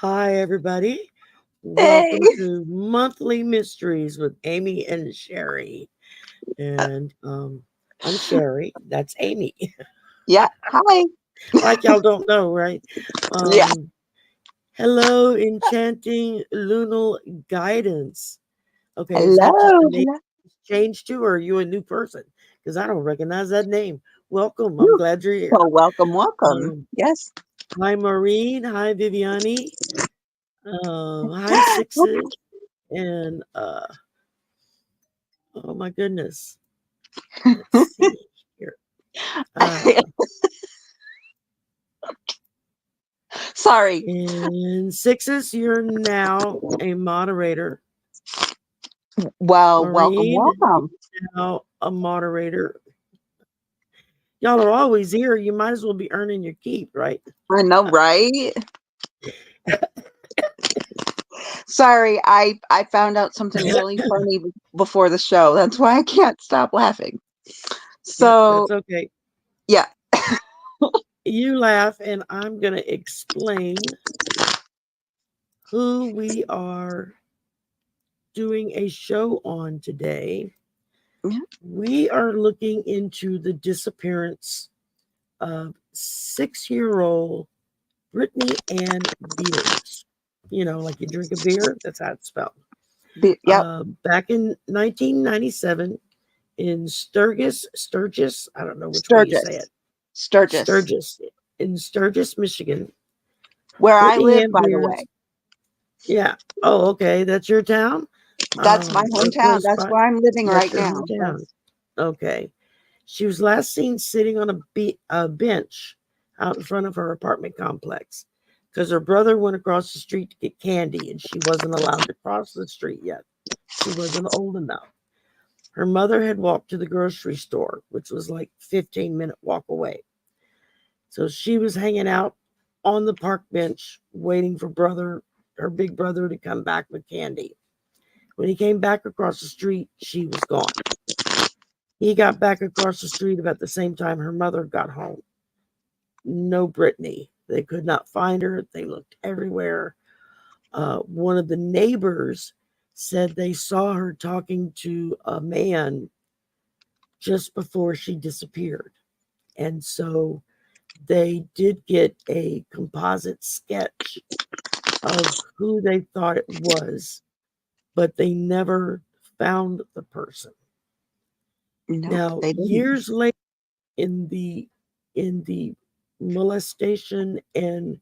Hi, everybody. Hey. Welcome to Monthly Mysteries with Amy and Shari. And I'm Shari. That's Amy. Yeah. Hi. Like y'all don't know, right? Yeah. Um, Hello, enchanting lunal guidance. Okay, is that just the Hello. name Hello. changed to, or are you a new person? Because I don't recognize that name. Welcome. I'm Woo. glad you're here. Well, welcome, welcome. Um, Yes. Hi, Maureen. Hi, Viviani. Hi, Sixes. And oh my goodness. Let's see here. Uh, Sorry. in Sixes, you're now a moderator. Well, welcome, Maureen, welcome. now a moderator. Y'all are always here. You might as well be earning your keep, right? I know, right? Sorry, I found out something really funny before the show. That's why I can't stop laughing. Yeah, So, that's okay. yeah. You laugh, and I'm going to explain who we are doing a show on today. We are looking into the disappearance of 6-year-old Brittney Ann Beers. You know, like you drink a beer, that's how it's spelled. Yep. Back in 1997 in Sturgis, I don't know which way you say Sturgis. it, Sturgis. Sturgis, in Sturgis, Michigan. Where I Brittney live, Ann by the Beers, way. yeah. Oh, okay, that's your town? That's my Or hometown. close That's by? where I'm living That's right your now. hometown. Yes. Okay. She was last seen sitting on a bench out in front of her apartment complex because her brother went across the street to get candy and she wasn't allowed to cross the street yet. She wasn't old enough. Her mother had walked to the grocery store, which was like 15-minute walk away. So she was hanging out on the park bench waiting for her big brother to come back with candy. When he came back across the street, she was gone. He got back across the street about the same time her mother got home. No Brittany. They could not find her. They looked everywhere. One of the neighbors said they saw her talking to a man just before she disappeared. And so they did get a composite sketch of who they thought it was, but they never found the person. Nope, Now, they didn't. years later, in the molestation and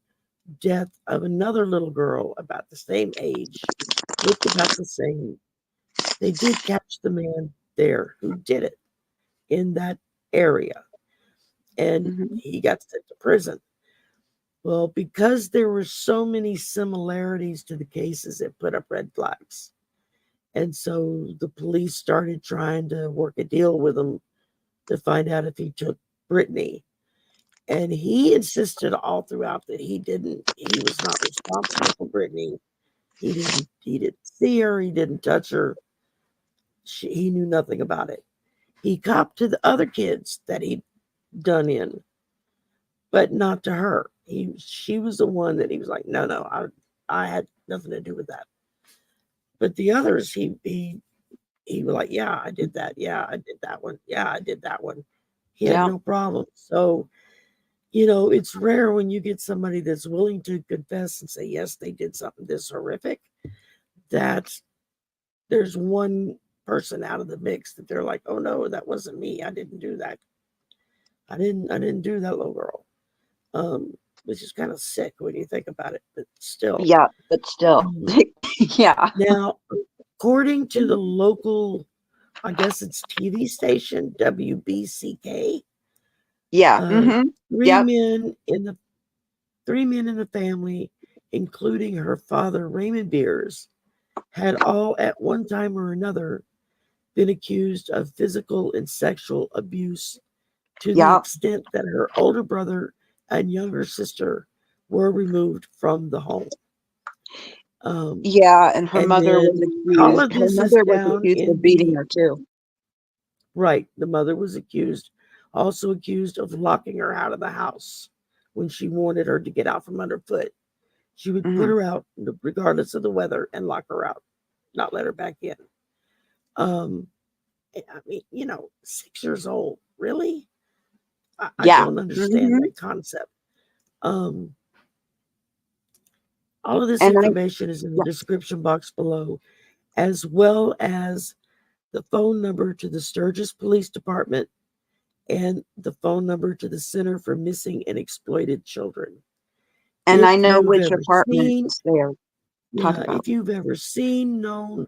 death of another little girl about the same age, looked about the same, they did catch the man there who did it in that area, and Hmm. he got sent to prison. Well, because there were so many similarities to the cases, it put up red flags. And so the police started trying to work a deal with him to find out if he took Brittany. And he insisted all throughout that he was not responsible for Brittany. He didn't see her, he didn't touch her. He knew nothing about it. He copped to the other kids that he'd done in, but not to her. She was the one that he was like, no, I had nothing to do with that. But the others, he was like, yeah, I did that. Yeah, I did that one. Yeah, I did that one. He had Yeah. no problem. So, it's rare when you get somebody that's willing to confess and say, yes, they did something this horrific, that there's one person out of the mix that they're like, oh no, that wasn't me. I didn't do that. I didn't do that, little girl. Which is kind of sick when you think about it, but still. Yeah, but still. Um, Yeah. Now, according to the local, I guess it's TV station, WBCK, Yeah. uh, Hmm. three Yep. men in the three men in the family, including her father, Raymond Beers, had all at one time or another been accused of physical and sexual abuse to the Yep. extent that her older brother and younger sister were removed from the home. Um, Yeah, and her and mother was then all accused. of Her this is mother was down accused in of beating the her too. right. The mother was also accused of locking her out of the house when she wanted her to get out from underfoot. She would put her out regardless of the weather and lock her out, not let her back in. I mean, 6 years old, really? I Yeah. don't understand that concept. All of this And information is in the description box below, as well as the phone number to the Sturgis Police Department and the phone number to the Center for Missing and Exploited Children. And If I know you've which ever seen, apartments they're talking about. if you've ever seen, known,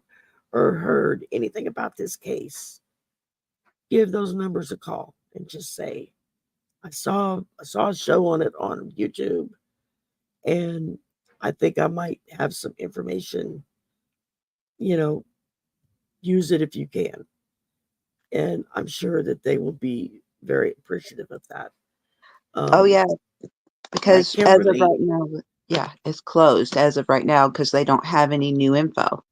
or heard anything about this case, give those numbers a call and just say, I saw a show on it on YouTube, and I think I might have some information, use it if you can. And I'm sure that they will be very appreciative of that. Oh yeah, because as of Kimberly, right now, yeah, it's closed as of right now because they don't have any new info.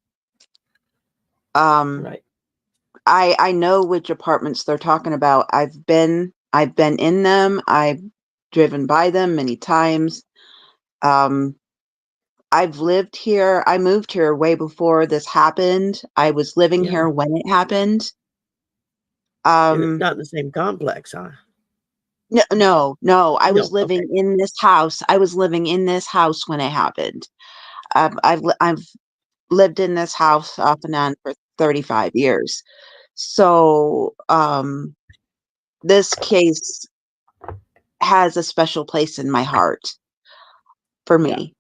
right. I know which apartments they're talking about. I've been in them. I've driven by them many times. I've lived here. I moved here way before this happened. I was living Yeah. here when it happened. Not in the same complex, huh? No. I was No. living Okay. in this house. I was living in this house when it happened. I've lived in this house off and on for 35 years. So, this case has a special place in my heart for Yeah. me.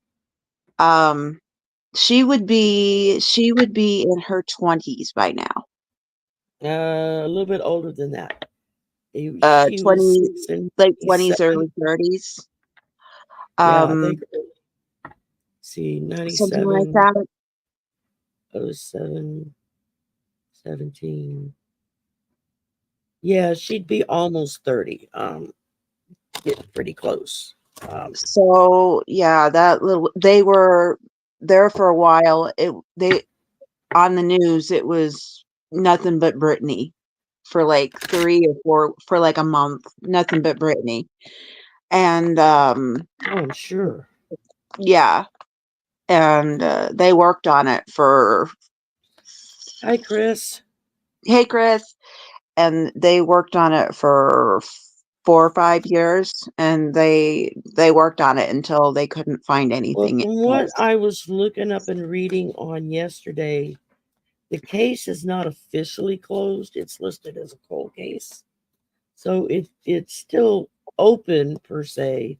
She would be in her 20s by now. A little bit older than that. She was 20, 6 and late 20s, 7. early 30s. Yeah, I think, see, Something like 97, that. 07, 17. Yeah, she'd be almost 30. Getting pretty close. So yeah, they were there for a while. They on the news, it was nothing but Brittany for like 3 or 4 for like a month, nothing but Brittany. And Oh, I'm sure. yeah, and they worked on it for Hi, Chris. hey Chris, and they worked on it for 4 or 5 years, and they worked on it until they couldn't find Well, anything from what else. I was looking up and reading on yesterday, the case is not officially closed. It's listed as a cold case. So it's still open per se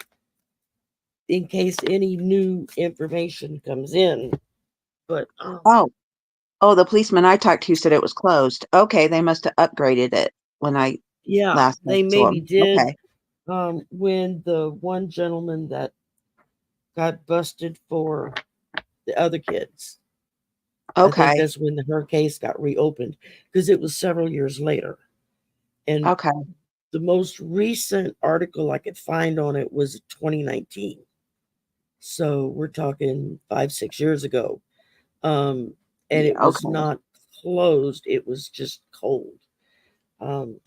in case any new information comes in. But Oh, the policeman I talked to said it was closed. Okay, they must have upgraded it when I yeah, last they talked to maybe them. did. Okay. When the one gentleman that got busted for the other kids, I think Okay. that's when her case got reopened because it was several years later. And Okay. the most recent article I could find on it was 2019. So we're talking 5, 6 years ago. And it Yeah, was okay. not closed, it was just cold. Um,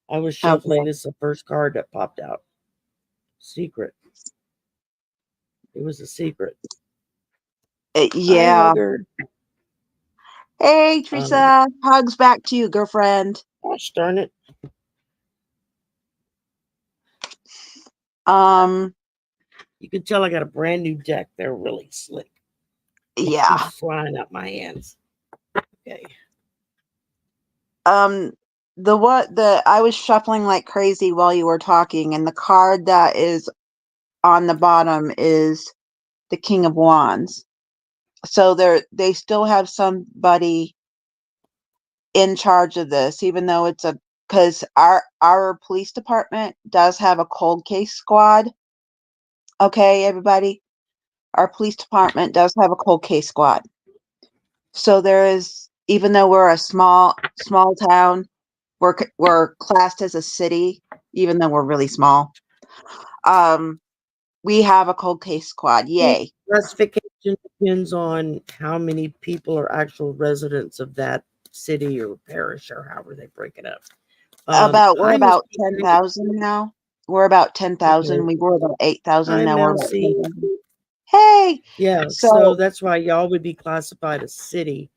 I was shuffling. Okay. This is the first card that popped out. Secret. It was a secret. Hi, Yeah. hugger. Hey, Um, Teresa. Hugs back to you, girlfriend. Gosh darn it. Um, You can tell I got a brand new deck. They're really slick. It yeah. keeps flying out my hands. Okay. Um, the I was shuffling like crazy while you were talking, and the card that is on the bottom is the King of Wands. So they still have somebody in charge of this, even though it's because our police department does have a cold case squad. Okay, everybody, our police department does have a cold case squad. So there is, even though we're a small town, we're classed as a city, even though we're really small. We have a cold case squad. Yay! Classification depends on how many people are actual residents of that city or parish or however they break it up. We're Hi, Miss about Peter. 10,000 now. We're about 10,000. Okay. We were about 8,000. Hi, Now we're about Mousy. 10,000. Hey. Yeah, so So, that's why y'all would be classified as city.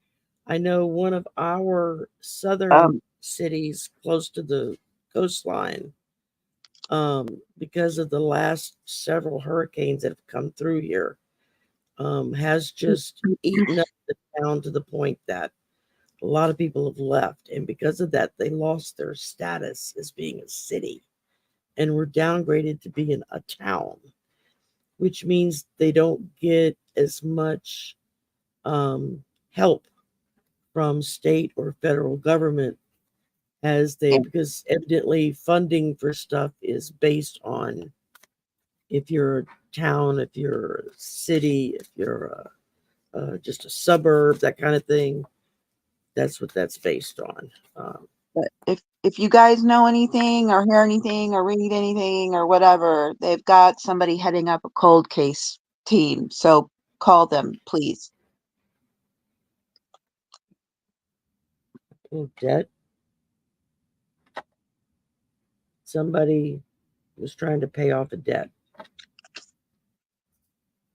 I know one of our southern um, cities close to the coastline, because of the last several hurricanes that have come through here, has just eaten up the town to the point that a lot of people have left. And because of that, they lost their status as being a city and were downgraded to being a town, which means they don't get as much help from state or federal government as they, because evidently funding for stuff is based on if you're a town, if you're a city, if you're just a suburb, that kind of thing. That's what that's based on. but if you guys know anything or hear anything or read anything or whatever, they've got somebody heading up a cold case team. So call them, please. Oh, debt. Somebody was trying to pay off a debt,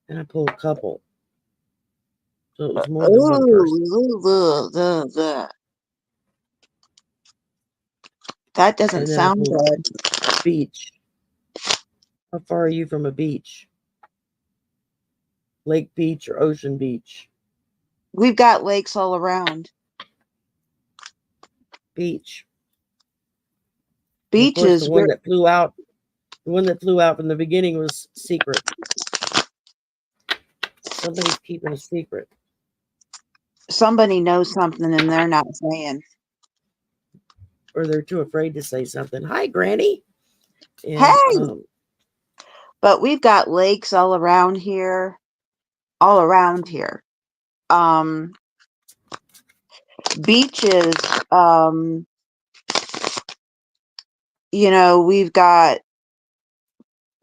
and I pulled a couple, so it was more than one person. That doesn't And then I sound pulled good. beach. How far are you from a beach? Lake beach or ocean beach? We've got lakes all around. Beach. And of course, Beaches, we're the one that flew out from the beginning was secret. Somebody's keeping a secret. somebody knows something and they're not saying. Or they're too afraid to say something. Hi, Granny. And Hey, but we've got lakes all around here. All around here. Um, beaches, you know,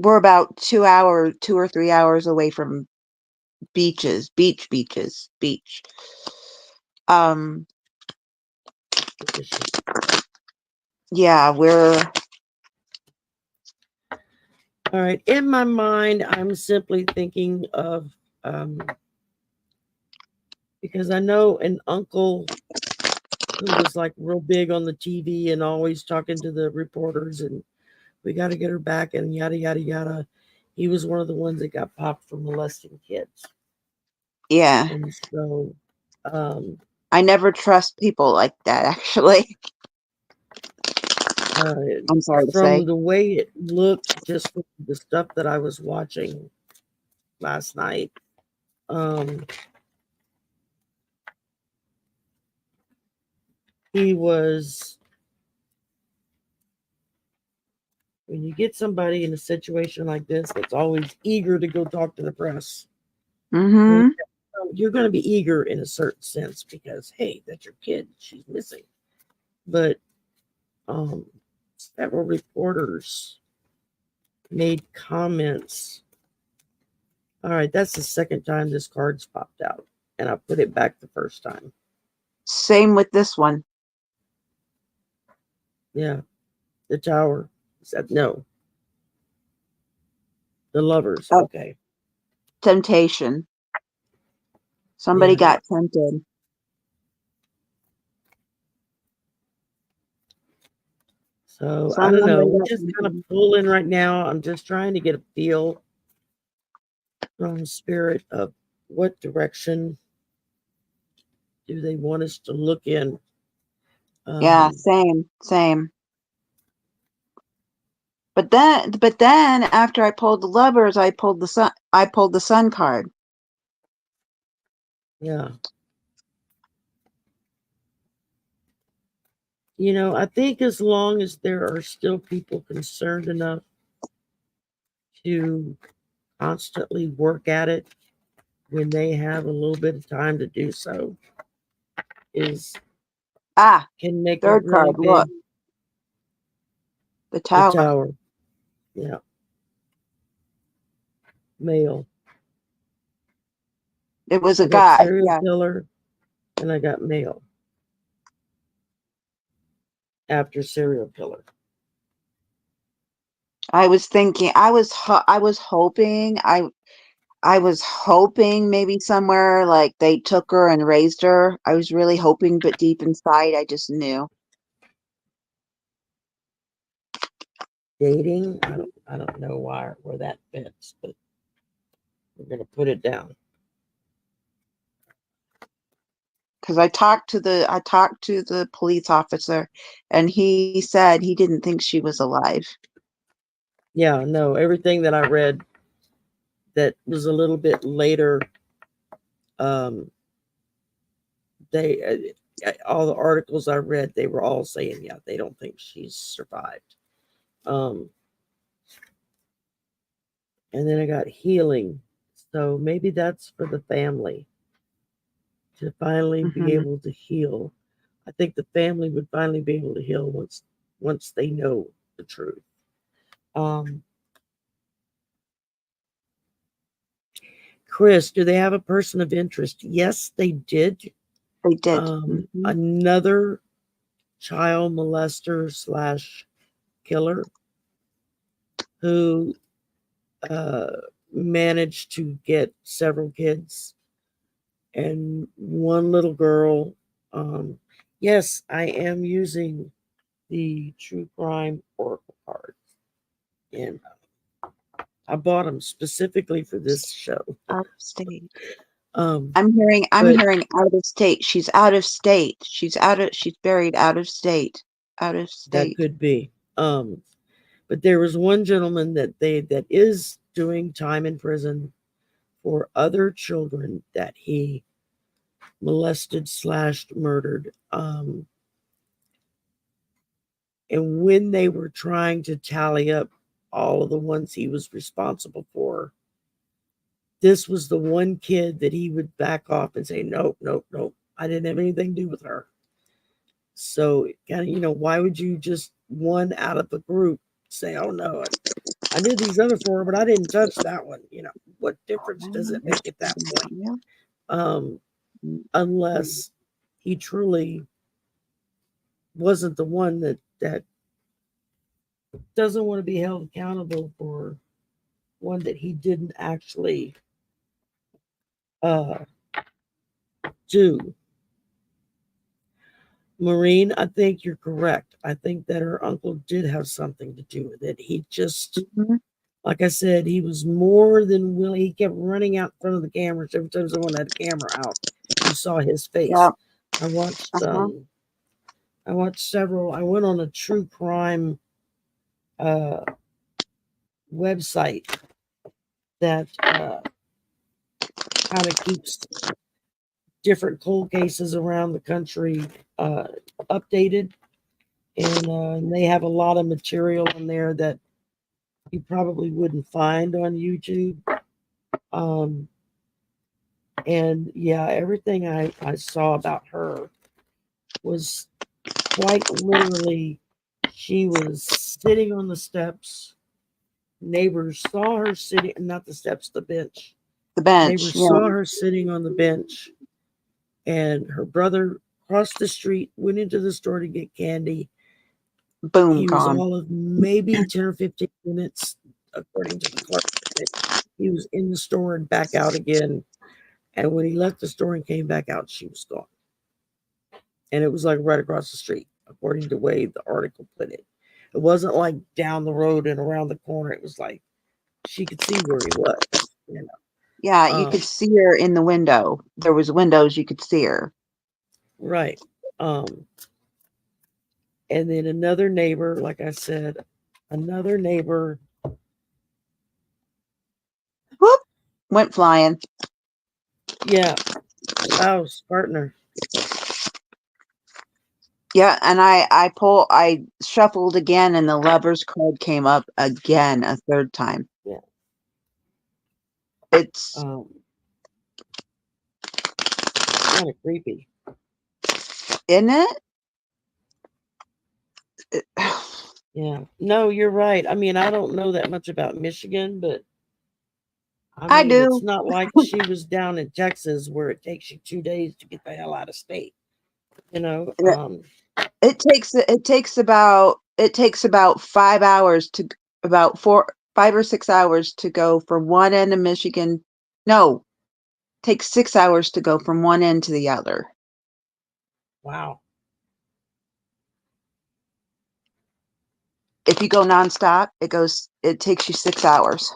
we're about 2 or 3 hours away from beach. Um, yeah, all right. In my mind, I'm simply thinking of because I know an uncle who was like real big on the TV and always talking to the reporters, and we got to get her back and yada yada yada. He was one of the ones that got popped for molesting kids, yeah. and so I never trust people like that, actually. uh, I'm sorry to say. from the way it looked, just from the stuff that I was watching last night, um, he was. When you get somebody in a situation like this that's always eager to go talk to the press, then Mm-hmm. you're going to be eager in a certain sense because, hey, that's your kid. She's missing. But um, several reporters made comments. All right, that's the second time this card's popped out, and I put it back the first time. Same with this one. Yeah, the tower. Said no. The lovers. Oh, Okay. temptation. Somebody Yeah. got tempted. So I don't know. Somebody We're got just kind of tempted. pulling right now. I'm just trying to get a feel from spirit of what direction do they want us to look in. Yeah, Um, same. But then after I pulled the lovers, I pulled the sun card. yeah. You know, I think as long as there are still people concerned enough to constantly work at it when they have a little bit of time to do so, is Ah, can make a third really card. Look, big the the tower. tower. Yeah. Male. It was I a got guy. serial Yeah. killer and I got male after serial killer. I was thinking. I was hoping. I was hoping maybe somewhere like they took her and raised her. I was really hoping, but deep inside, I just knew. Dating, I don't know where that fits, but we're gonna put it down. Because I talked to the police officer, and he said he didn't think she was alive. Yeah, no, everything that I read that was a little bit later, um, they all the articles I read, they were all saying, yeah, they don't think she's survived. Um, and then I got healing, so maybe that's for the family to finally be Hmm. able to heal. I think the family would finally be able to heal once they know the truth. Um, Chris, do they have a person of interest? Yes, they did. They did. Hmm. Another child molester slash killer who uh, managed to get several kids and one little girl. Um, yes, I am using the true crime oracle cards, and I bought them specifically for this show. Out of state. Um, I'm hearing but out of state. She's out of state. She's buried out of state. Out of that state. could be. But there was one gentleman that is doing time in prison for other children that he molested slashed murdered. And when they were trying to tally up all of the ones he was responsible for, this was the one kid that he would back off and say, nope, nope, nope, I didn't have anything to do with her. So kind of, why would you just one out of the group say, oh no, I did these other four, but I didn't touch that one. What difference does it make at that point? Yeah. Um, unless he truly wasn't the one that doesn't want to be held accountable for one that he didn't actually uh, do. Maureen, I think you're correct. I think that her uncle did have something to do with it. He just, Mhm. like I said, he was more than willing. He kept running out in front of the cameras every time someone had a camera out. You saw his Yeah. face. I watched. Uh-huh. I watched several. I went on a true crime uh, website that kind of keeps different cold cases around the country updated, and they have a lot of material in there that you probably wouldn't find on YouTube. Um, and yeah, everything I saw about her was quite literally, she was sitting on the steps. Neighbors saw her sitting, not the steps, the bench. The bench. Neighbors Yeah. saw her sitting on the bench, and her brother crossed the street, went into the store to get candy. Boom. He was Gone. all of maybe 10 or 15 minutes, according to the clerk. He was in the store and back out again. And when he left the store and came back out, she was gone. And it was like right across the street, according to the way the article put it. It wasn't like down the road and around the corner. It was like she could see where he was. Yeah, you could see her in the window. There was windows you could see her. Right. And then another neighbor, like I said, another neighbor. Whoop! Went flying. Yeah. Spouse, partner. Yeah, and I shuffled again, and the Lover's card came up again a third time. Yeah. It's kind of creepy. Isn't it? Yeah. No, you're right. I mean, I don't know that much about Michigan, but I it's do. not like she was down in Texas where it takes you 2 days to get the hell out of state. It takes about 5 or 6 hours to go from one end of Michigan No, takes 6 hours to go from one end to the other. Wow. If you go nonstop, it takes you 6 hours.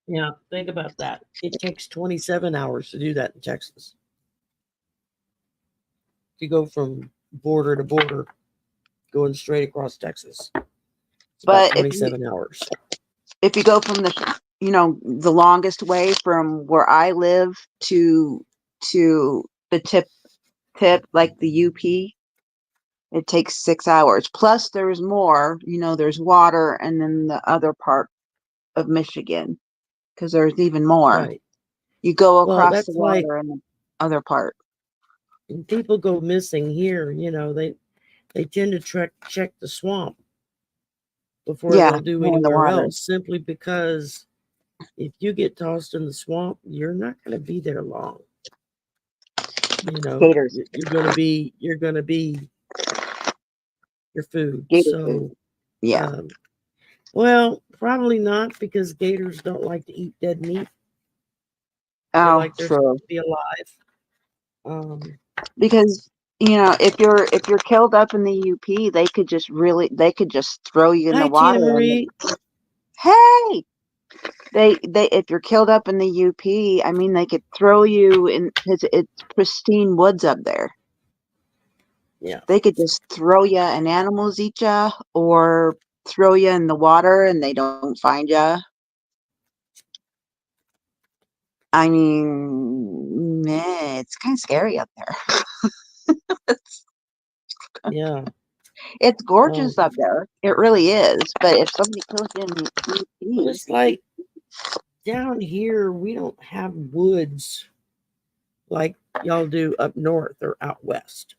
Yeah, think about that. It takes 27 hours to do that in Texas. To go from border to border, going straight across Texas. It's about But 27 hours. if you go from the longest way from where I live to the tip like the UP, it takes 6 hours. Plus there's more, there's water and then the other part of Michigan, because there's even more. Right. You go Well, across the that's like water and the other part. when people go missing here, they tend to check the swamp before Yeah, they'll do more in the anywhere water. else, simply because if you get tossed in the swamp, you're not going to be there long. Gators. You're going to be your food. Gator So, food. Yeah. well, probably not, because gators don't like to eat dead meat. They Oh, like their stuff true. to be alive. Because if you're killed up in the UP, they could just throw you in the Hi, Tina water and Marie. hey, they if you're killed up in the UP, I mean, they could throw you in, because it's pristine woods up there. Yeah. They could just throw you and animals eat you, or throw you in the water and they don't find you. I mean, meh, it's kind of scary up there. Yeah. It's Um, gorgeous up there. It really is. But if somebody kills you in the but UP, it's like down here, we don't have woods like y'all do up north or out west.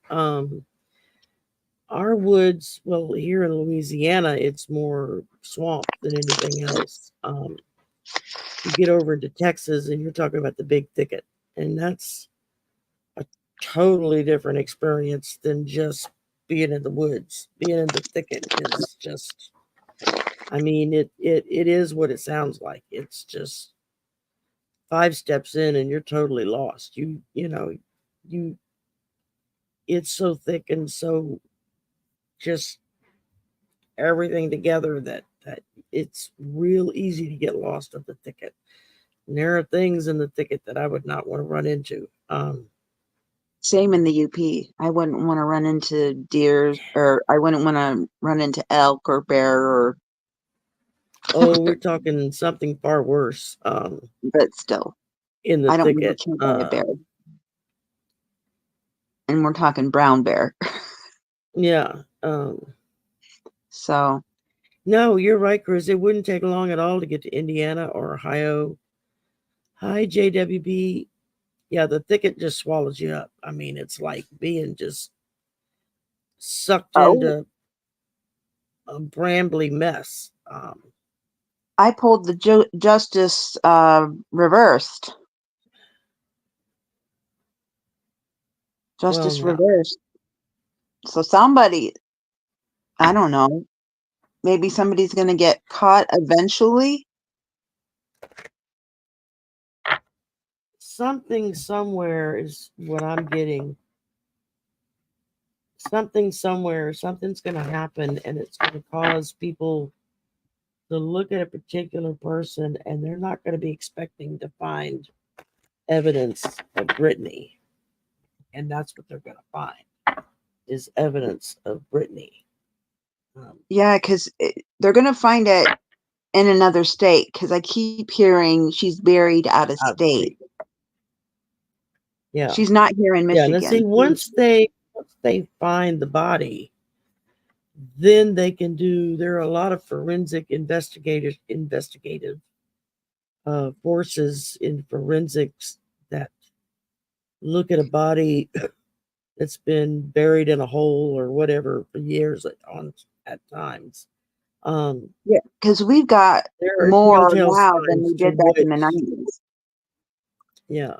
Our woods, well, here in Louisiana, it's more swamp than anything else. You get over into Texas and you're talking about the big thicket, and that's a totally different experience than just being in the woods. Being in the thicket is just, I mean, it is what it sounds like. It's just 5 steps in and you're totally lost. You it's so thick and so just everything together that it's real easy to get lost of the thicket. And there are things in the thicket that I would not want to run into. same in the UP. I wouldn't want to run into deer, or I wouldn't want to run into elk or bear, or Oh, we're talking something far worse. but still, In the I don't want to thicket. get killed by a bear. And we're talking brown bear. Yeah. So No, you're right, Chris. It wouldn't take long at all to get to Indiana or Ohio. Hi, JWB. Yeah, the thicket just swallows you up. I mean, it's like being just sucked oh, into a brambly mess. I pulled the justice Well, reversed. Justice now, reversed. So somebody, I don't know, maybe somebody's going to get caught eventually. something somewhere is what I'm getting. Something somewhere, something's going to happen, and it's going to cause people to look at a particular person, and they're not going to be expecting to find evidence of Brittany. And that's what they're going to find, is evidence of Brittany. Yeah, because they're going to find it in another state, because I keep hearing she's buried out of Out of state. state. Yeah. She's not here in Yeah. Now, see, Michigan. once they find the body, then they can do. There are a lot of forensic investigative forces in forensics that look at a body that's been buried in a hole or whatever for years at times. Yeah, because we've got There are more telltale now than signs we to did back in the which, 90s. yeah.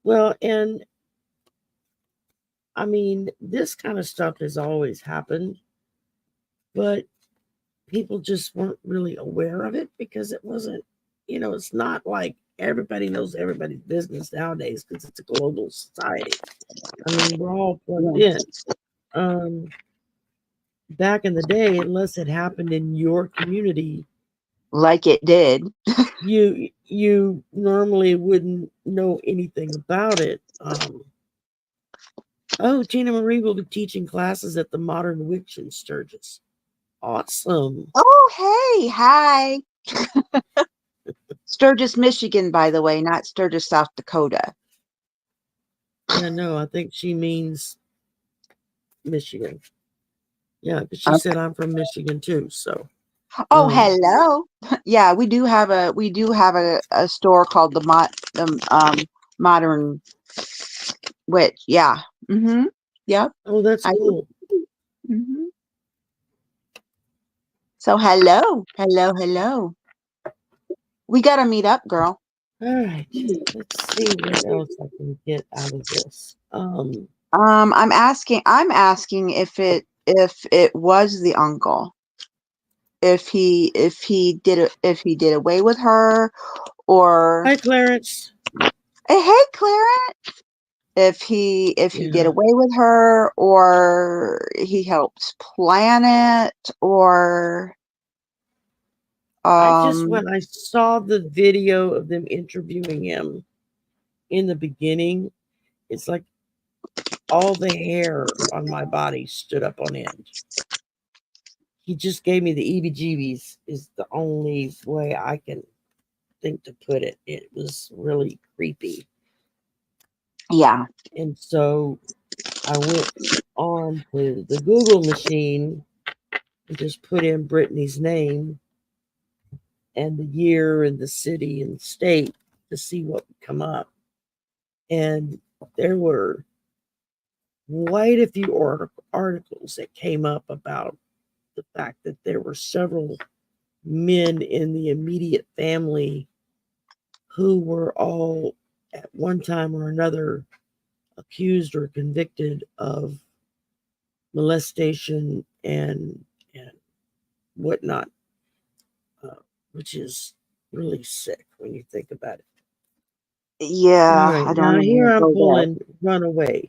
Well, and I mean, this kind of stuff has always happened, but people just weren't really aware of it because it wasn't, it's not like everybody knows everybody's business nowadays because it's a global society. I mean, we're all plugged in. Back in the day, unless it happened in your community, like it did. you normally wouldn't know anything about it. Oh, Tina Marie will be teaching classes at the Modern Witch in Sturgis. Awesome. Oh, hey, hi. Sturgis, Michigan, by the way, not Sturgis, South Dakota. Yeah, no, I think she means Michigan. Yeah, but she said I'm from Michigan too. So. Oh, hello. Yeah, we do have a store called the Modern Witch. Yeah. Mm-hmm. Yep. Oh, that's cool. Mm-hmm. So hello. We gotta meet up, girl. All right. Let's see what else I can get out of this. I'm asking if it was the uncle. If he did away with her, or Hi, Clarence. hey, Clarence. If he did away with her, or he helps plan it, or When I saw the video of them interviewing him in the beginning, it's like all the hair on my body stood up on end. He just gave me the EBGBs, is the only way I can think to put it. It was really creepy. yeah. And so I went on to the Google machine and just put in Brittany's name and the year and the city and state to see what would come up. And there were quite a few articles that came up about the fact that there were several men in the immediate family who were all at one time or another accused or convicted of molestation and whatnot, which is really sick when you think about it. Yeah, Right, I don't now here I'm go pulling Runaway.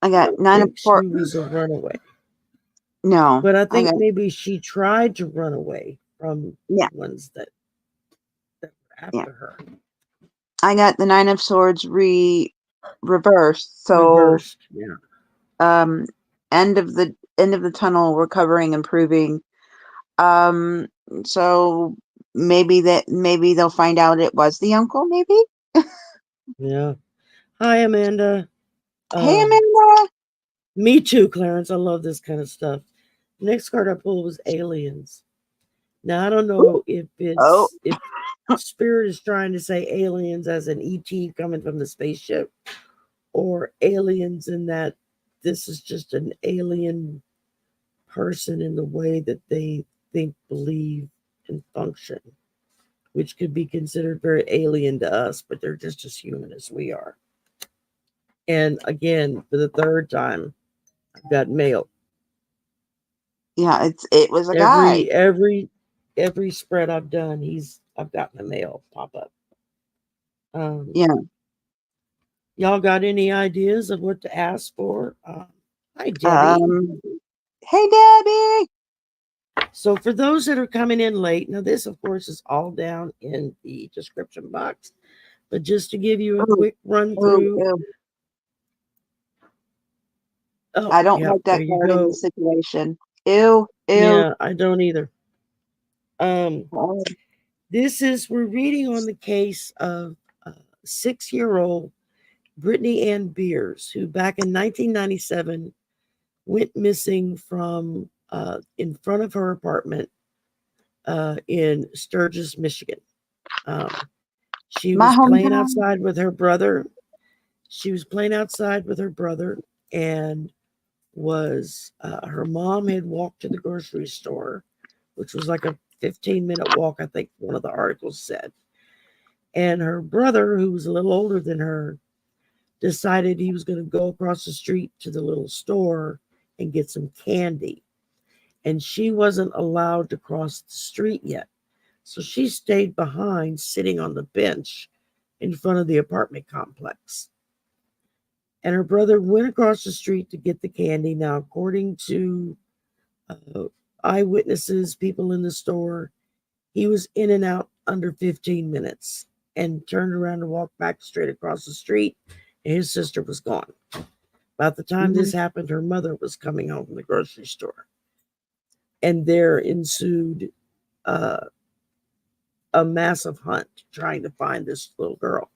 I got I 9 of think she 4. was a runaway. No, But I think maybe she tried to run away from yeah, the ones that were yeah. after her. I got the 9 of Swords reversed. So Reversed, yeah. End of the tunnel, recovering, improving. So maybe they'll find out it was the uncle. Maybe. Yeah. Hi, Amanda. Hey, Amanda. Me too, Clarence. I love this kind of stuff. Next card I pulled was aliens. Now I don't know if if Spirit is trying to say aliens as an ET coming from the spaceship, or aliens in that this is just an alien person in the way that they think, believe, and function, which could be considered very alien to us, but they're just as human as we are. And again, for the third time, I've got mail. Yeah, it was a guy. Every spread I've done, I've gotten a mail pop up. Yeah. Y'all got any ideas of what to ask for? Hi, Debbie. Hey, Debbie. So for those that are coming in late, now this, of course, is all down in the description box. But just to give you a quick run through. Oh, I don't like that card in the situation. Ew. Yeah, I don't either. We're reading on the case of 6-year-old Brittney Ann Beers, who back in 1997 went missing from in front of her apartment in Sturgis, Michigan. She was playing outside with her brother. And was her mom had walked to the grocery store, which was like a 15-minute walk, I think one of the articles said. And her brother, who was a little older than her, decided he was going to go across the street to the little store and get some candy. And she wasn't allowed to cross the street yet. So she stayed behind, sitting on the bench in front of the apartment complex. And her brother went across the street to get the candy. Now, according to uh, eyewitnesses, people in the store, he was in and out under 15 minutes and turned around and walked back straight across the street, and his sister was gone. About the time Mhm. this happened, her mother was coming home from the grocery store. And there ensued uh, a massive hunt trying to find this little girl.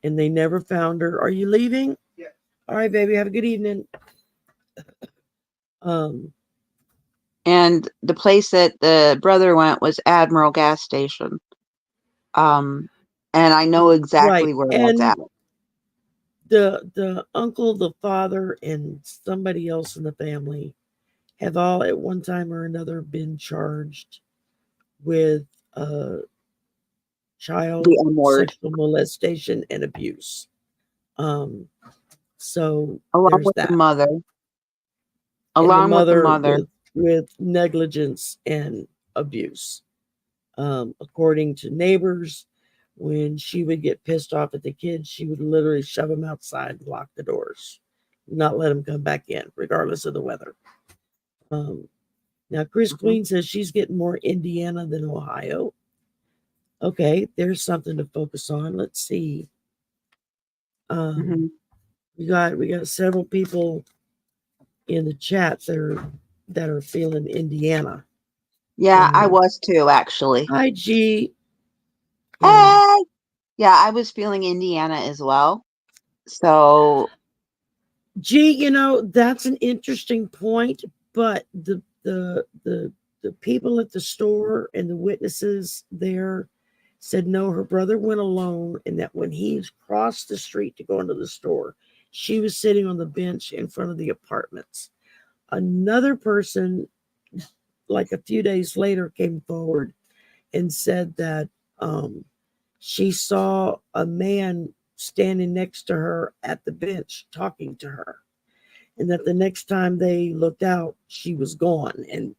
And they never found her. Are you leaving? Yeah. All right, baby. Have a good evening. Um, And the place that the brother went was Admiral gas station. And I know exactly right. where that's And at. the uncle, the father, and somebody else in the family have all at one time or another been charged with child The M word. sexual molestation and abuse. Um, so Along there's with the that. mother. And the Along with the mother mother. with negligence and abuse. According to neighbors, when she would get pissed off at the kids, she would literally shove them outside and lock the doors, not let them come back in, regardless of the weather. Now, Chris Mhm. Queen says she's getting more Indiana than Ohio. Okay, there's something to focus on. Let's see. Mhm. We got several people in the chat that are feeling Indiana. Yeah, I was too, actually. Hi, G. Hey! Yeah, I was feeling Indiana as well. So, G, that's an interesting point, but the people at the store and the witnesses there said no, her brother went alone, and that when he crossed the street to go into the store, she was sitting on the bench in front of the apartments. Another person, like a few days later, came forward and said that she saw a man standing next to her at the bench talking to her, and that the next time they looked out, she was gone, and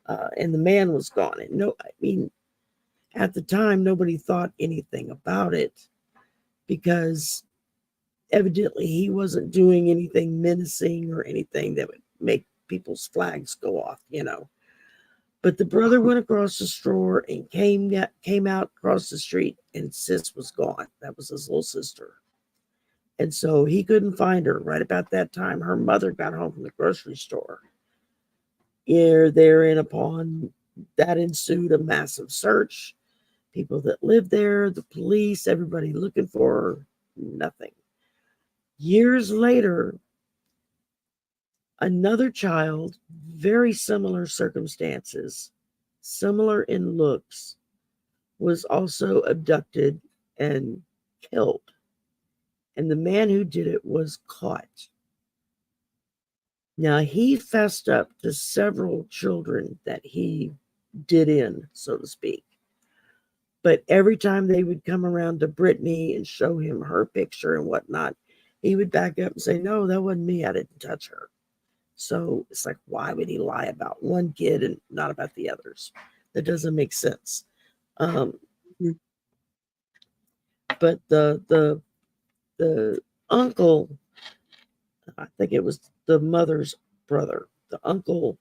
the man was gone. And no, I mean, at the time, nobody thought anything about it because evidently he wasn't doing anything menacing or anything that would make people's flags go off. But the brother went across the store and came out across the street, and sis was gone. That was his little sister. And so he couldn't find her. Right about that time, her mother got home from the grocery store. There, and upon that ensued a massive search. People that lived there, the police, everybody looking for her, nothing. Years later, another child, very similar circumstances, similar in looks, was also abducted and killed. And the man who did it was caught. Now, he fessed up to several children that he did in, so to speak. But every time they would come around to Brittany and show him her picture and whatnot, he would back up and say, "No, that wasn't me. I didn't touch her." So it's like, why would he lie about one kid and not about the others? That doesn't make sense. Um, Mhm. but the uncle, I think it was the mother's brother, the uncle,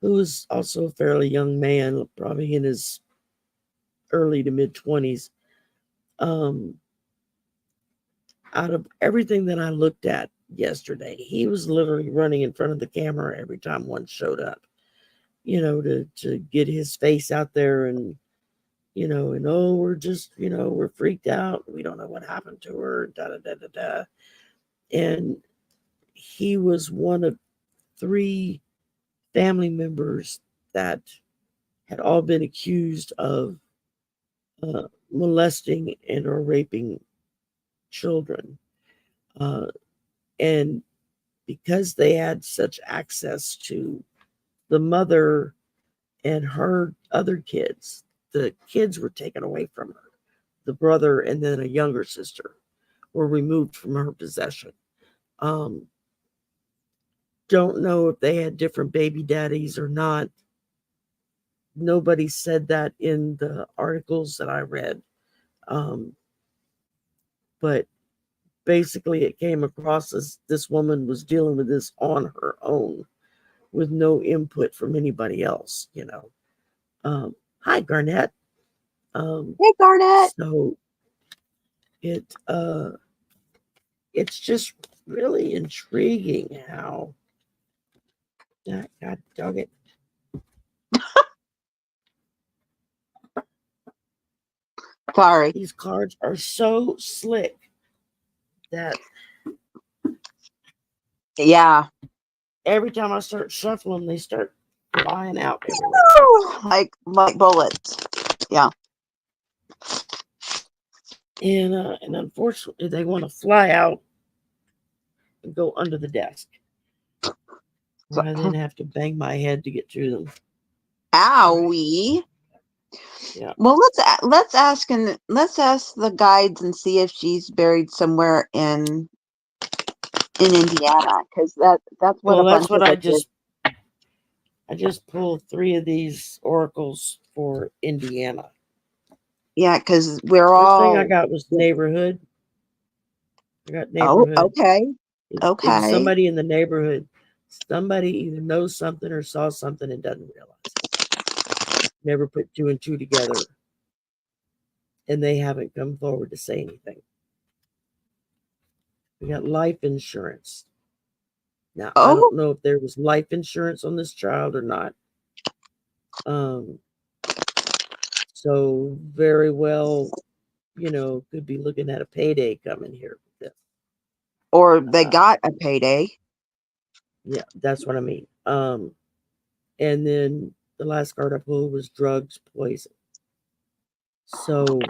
who was also a fairly young man, probably in his early to mid 20s. Um, Out of everything that I looked at yesterday, he was literally running in front of the camera every time one showed up, to get his face out there and oh, we're just, we're freaked out. We don't know what happened to her, da da da da da. And he was one of three family members that had all been accused of molesting and or raping children. Uh, and because they had such access to the mother and her other kids, the kids were taken away from her. The brother and then a younger sister were removed from her possession. Um, don't know if they had different baby daddies or not, nobody said that in the articles that I read. But basically, it came across as this woman was dealing with this on her own with no input from anybody else, Hi, Garnett. Hey, Garnett. So it's just really intriguing how God dog it. Sorry. These cards are so slick that every time I start shuffling, they start flying out everywhere. Like bullets. Yeah. And unfortunately, they want to fly out and go under the desk. So I then have to bang my head to get through them. Owie. Yeah. Well, let's ask the guides and see if she's buried somewhere in Indiana, because that's what I just pulled 3 of these oracles for Indiana. Yeah, because we're First all. thing I got was neighborhood. I got neighborhood. Oh, okay. Okay. Somebody in the neighborhood. Somebody either knows something or saw something and doesn't realize it. Never put 2 and 2 together. And they haven't come forward to say anything. We got life insurance. Now, I don't know if there was life insurance on this child or not. So very well, could be looking at a payday coming here. Or they got a payday. Yeah, that's what I mean. And then the last card I pulled was drugs, poison. So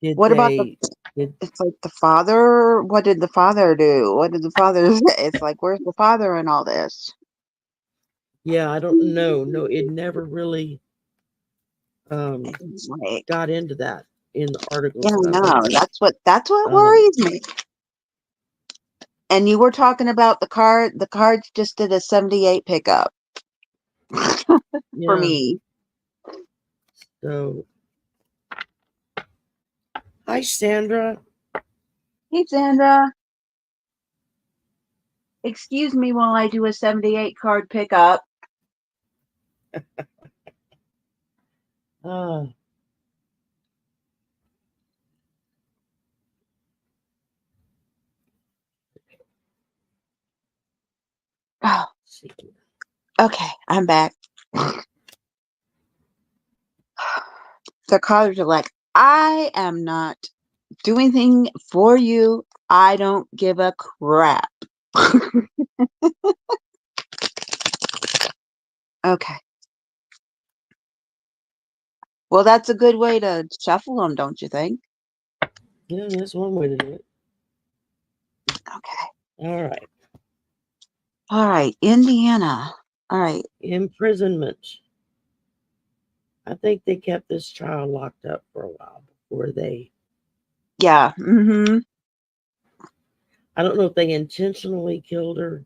it's like the father? What did the father do? What did the father say? It's like, where's the father in all this? Yeah, I don't know. No, it never really got into that in the articles. Yeah, no, that's what worries me. And you were talking about the card. The cards just did a 78 pickup for me. So, hi, Sandra. Hey, Sandra. Excuse me while I do a 78 card pickup. Oh, okay, I'm back. The cards are like, I am not doing anything for you. I don't give a crap. Okay. Well, that's a good way to shuffle them, don't you think? Yeah, that's one way to do it. Okay. All right. All right. Indiana. All right. Imprisonment. I think they kept this child locked up for a while before they. Yeah. Mm-hmm. I don't know if they intentionally killed her.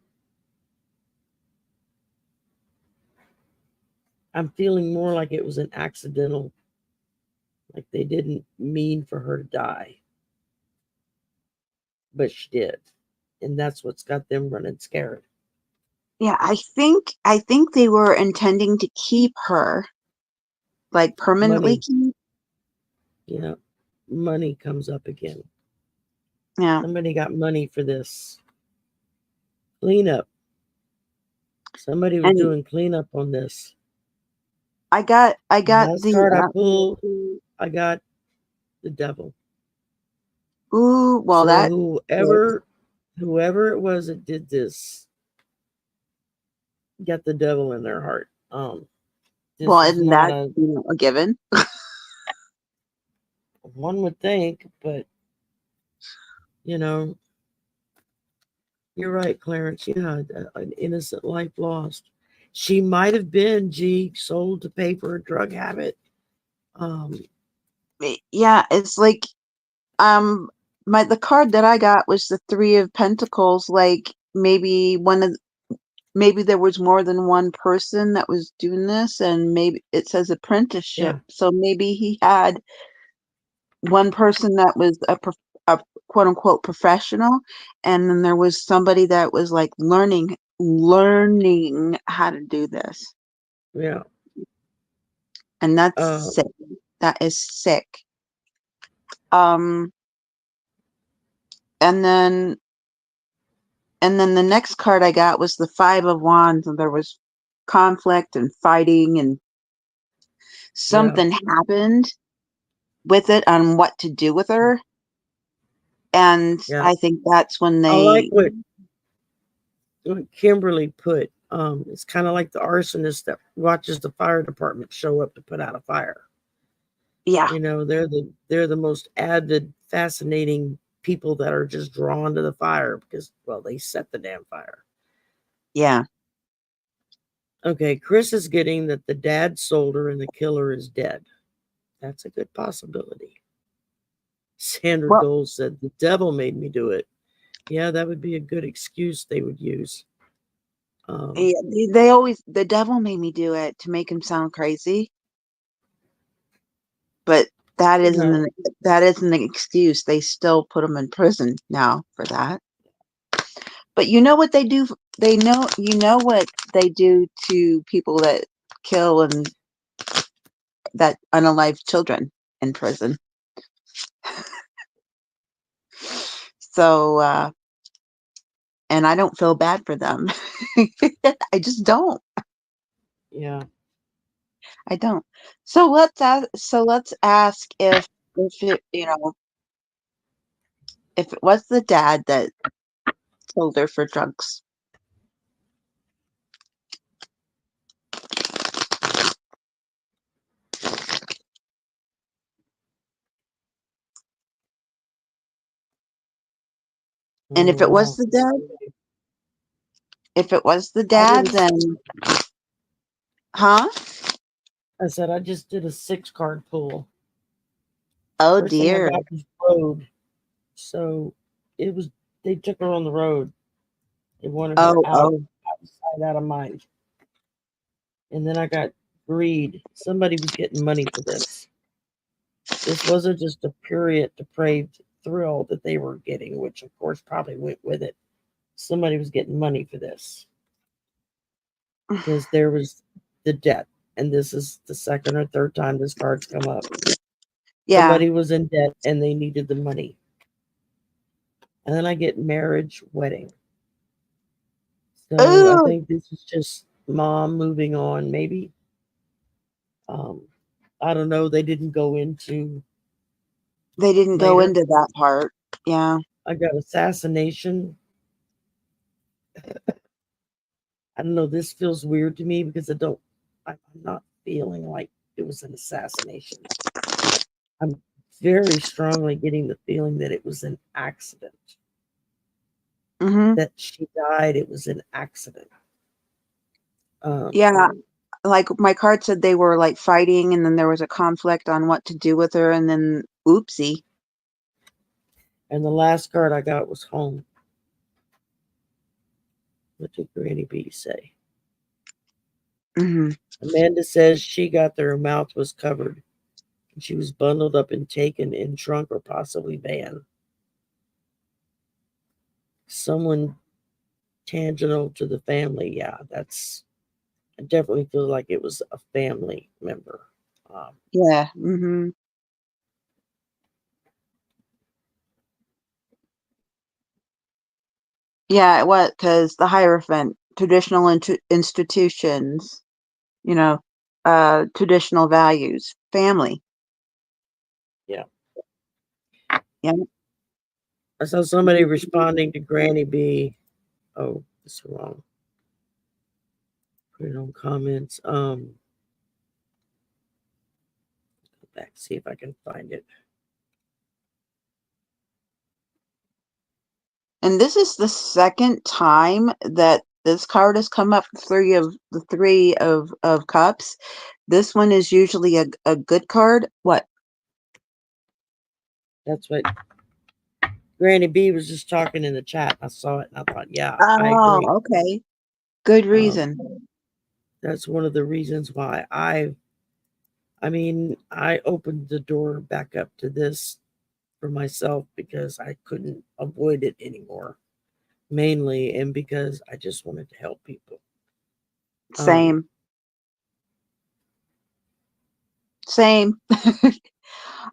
I'm feeling more like it was an accidental. Like they didn't mean for her to die. But she did. And that's what's got them running scared. Yeah, I think they were intending to keep her, like permanently keep. Yeah. Money comes up again. Yeah. Somebody got money for this cleanup. Somebody was doing cleanup on this. I got last card I pulled. I got the devil. Ooh, well, so that whoever it was that did this got the devil in their heart. Well, isn't that a given? One would think, but you're right, Clarence. Yeah, an innocent life lost. She might have been sold to pay for a drug habit. Yeah, it's like the card that I got was the 3 of Pentacles. Like maybe one of maybe there was more than one person that was doing this, and maybe it says apprenticeship. Yeah. So maybe he had one person that was a quote unquote professional, and then there was somebody that was like learning how to do this. Yeah. And that's Um, sick. That is sick. Um, and then the next card I got was the Five of Wands, and there was conflict and fighting, and yeah. something happened with it on what to do with her. And Yeah. I think that's when I like they, what Kimberly put. It's kind of like the arsonist that watches the fire department show up to put out a fire. yeah, You know, they're the most avid, fascinating people that are just drawn to the fire because, well, they set the damn fire. yeah. Okay, Chris is getting that the dad sold her and the killer is dead. That's a good possibility. Sandra Well, Dole said, the devil made me do it. Yeah, that would be a good excuse they would use. yeah, they always, the devil made me do it to make him sound crazy, but Yeah, that isn't an excuse. They still put him in prison now for that. But you know what they do? They know, you know what they do to people that kill and that unalived children in prison. So, and I don't feel bad for them. I just don't. yeah. I don't. So let's ask if it, you know, if it was the dad that sold her for drugs. And Oh, wow. if it was the I did dad, then huh? I said I just did a 6 card pull. Oh First thing I dear. got was road. So it was they took her on the road. They wanted her Oh. out of sight, out of mind. And then I got greed. Somebody was getting money for this. This wasn't just a purient, depraved thrill that they were getting, which of course probably went with it. Somebody was getting money for this because there was the debt. And this is the second or third time this card's come up. Yeah. Somebody was in debt and they needed the money. And then I get marriage, wedding. So I Oh, think this is just mom moving on, maybe. Um, I don't know. They didn't go into they didn't go later. into that part. Yeah. I got assassination. I don't know. This feels weird to me because I'm not feeling like it was an assassination. I'm very strongly getting the feeling that it was an accident. Mhm. That she died. It was an accident. Um, Yeah. Like my card said they were like fighting and then there was a conflict on what to do with her and then oopsie. and the last card I got was home. What did Granny B say? Mhm. Amanda says she got there, her mouth was covered. And she was bundled up and taken in trunk or possibly van. Someone tangential to the family. Yeah, I definitely feel like it was a family member. Um, Yeah. Mhm. Yeah, what? Because the Hierophant, traditional institutions, you know, traditional values, family. yeah. Yeah. I saw somebody responding to Granny B. Oh, this is wrong. Put it on comments. Go back, see if I can find it. And this is the second time that this card has come up. Three of cups. This one is usually a good card. What? That's what Granny B was just talking in the chat. I saw it and I thought, yeah, I agree. Oh, okay. Good Um, reason. that's one of the reasons why I opened the door back up to this for myself because I couldn't avoid it anymore, mainly, and because I just wanted to help people. Um, Same. Same.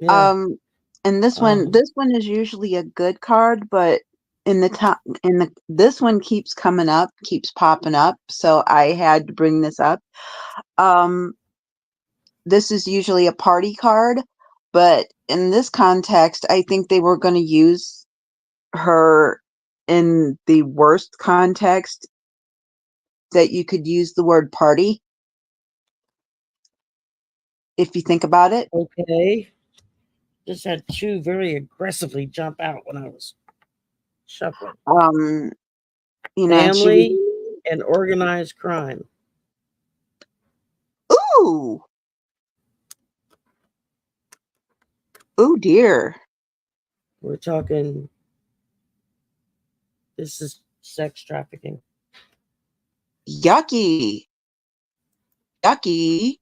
yeah. Um, and this one, Um, is usually a good card, but in the top, this one keeps coming up, keeps popping up, so I had to bring this up. Um, this is usually a party card, but in this context, I think they were going to use her in the worst context that you could use the word party, if you think about it. okay. Just had two very aggressively jump out when I was shuffling. Um, and she was, Family and organized crime. ooh, oh dear. We're talking, this is sex trafficking. Yucky. Yucky.